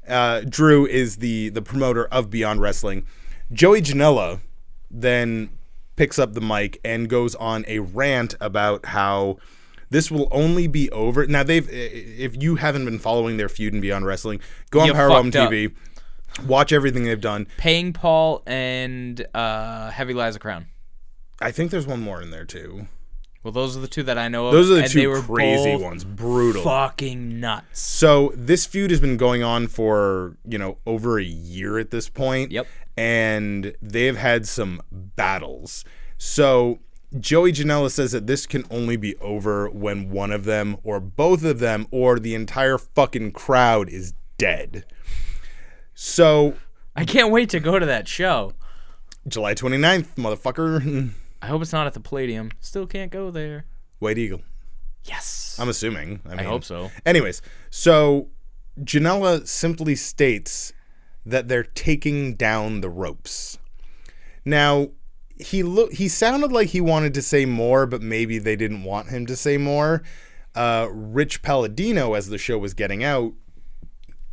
Drew is the promoter of Beyond Wrestling. Joey Janela then picks up the mic and goes on a rant about how this will only be over. Now, if you haven't been following their feud in Beyond Wrestling, go on Powerbomb TV, watch everything they've done. Paying Paul and Heavy Liza Crown. I think there's one more in there, too. Well, those are the two that I know of. Those are the and two they were crazy both ones. Brutal. Fucking nuts. So this feud has been going on for, over a year at this point. Yep. And they've had some battles. So Joey Janela says that this can only be over when one of them or both of them or the entire fucking crowd is dead. So I can't wait to go to that show. July 29th, motherfucker. I hope it's not at the Palladium. Still can't go there. White Eagle. Yes. I'm assuming. I hope so. Anyways, so Janela simply states that they're taking down the ropes. Now, he sounded like he wanted to say more, but maybe they didn't want him to say more. Rich Palladino, as the show was getting out,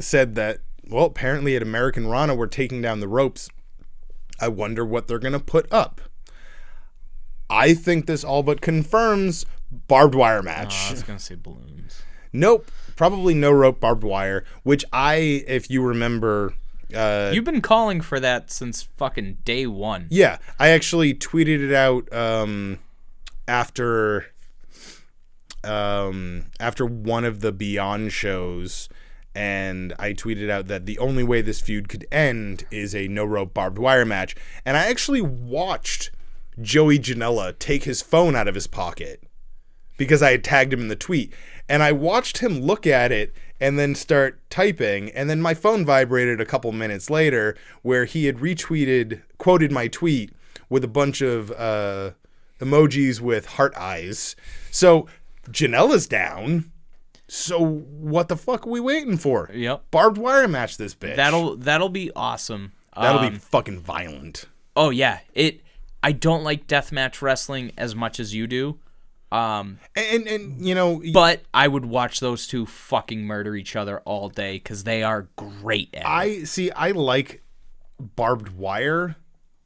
said that, well, apparently at American Rana, we're taking down the ropes. I wonder what they're going to put up. I think this all but confirms barbed wire match. Oh, I was going to say balloons. Nope. Probably no rope barbed wire, which if you remember... You've been calling for that since fucking day one. Yeah. I actually tweeted it out after one of the Beyond shows, and I tweeted out that the only way this feud could end is a no rope barbed wire match. And I actually watched Joey Janela take his phone out of his pocket because I had tagged him in the tweet, and I watched him look at it and then start typing, and then my phone vibrated a couple minutes later where he had quoted my tweet with a bunch of emojis with heart eyes. So Janela's down. So what the fuck are we waiting for? Yep. Barbed wire match this bitch. That'll be awesome. That'll be fucking violent. Oh yeah. I don't like deathmatch wrestling as much as you do. And but I would watch those two fucking murder each other all day because they are great at it. I like barbed wire.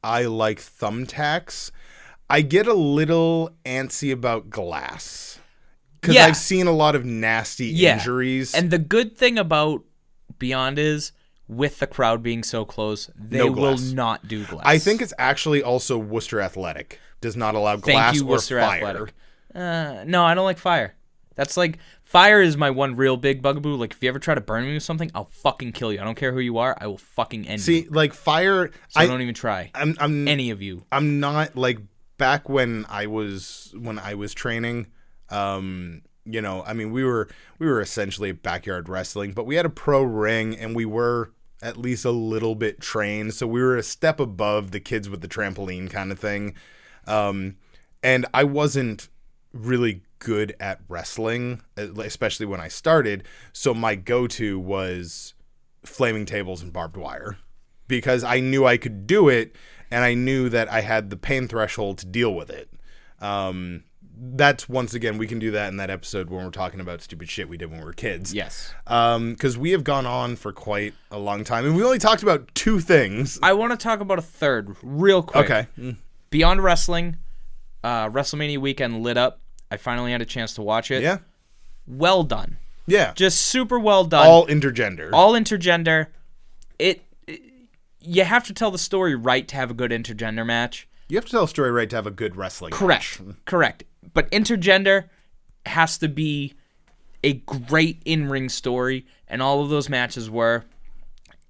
I like thumbtacks. I get a little antsy about glass because I've seen a lot of nasty injuries. And the good thing about Beyond is, with the crowd being so close, they will not do glass. I think it's actually also Worcester Athletic does not allow glass or Worcester fire. Athletic. No, I don't like fire. That's like, fire is my one real big bugaboo. Like, if you ever try to burn me with something, I'll fucking kill you. I don't care who you are. I will fucking end you. See, like fire... So don't even try. I'm any of you. I'm not, like, back when I was training, we were essentially backyard wrestling, but we had a pro ring, and we were at least a little bit trained, so we were a step above the kids with the trampoline kind of thing. And I wasn't really good at wrestling, especially when I started, so my go-to was flaming tables and barbed wire because I knew I could do it, and I knew that I had the pain threshold to deal with it. That's, once again, we can do that in that episode when we're talking about stupid shit we did when we were kids. Yes. Because we have gone on for quite a long time, and we only talked about two things. I want to talk about a third real quick. Okay. Beyond Wrestling, WrestleMania weekend lit up. I finally had a chance to watch it. Yeah. Well done. Yeah. Just super well done. All intergender. You have to tell the story right to have a good intergender match. You have to tell a story right to have a good wrestling match. Correct. But intergender has to be a great in-ring story, and all of those matches were.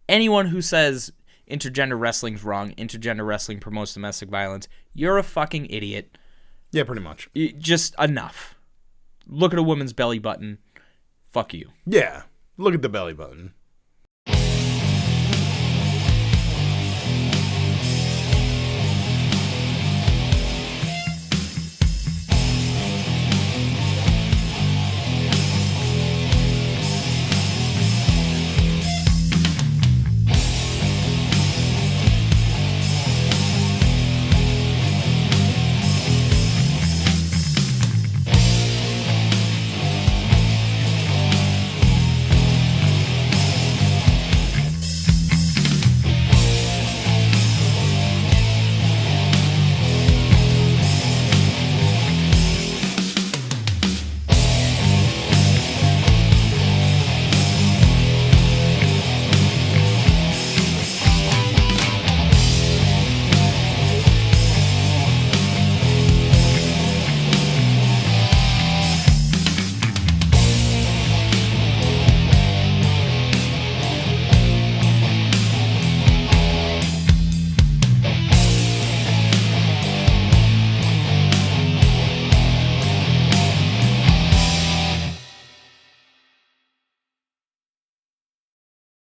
Anyone who says intergender wrestling's wrong, intergender wrestling promotes domestic violence, you're a fucking idiot. Yeah, pretty much. Just enough. Look at a woman's belly button. Fuck you. Yeah. Look at the belly button.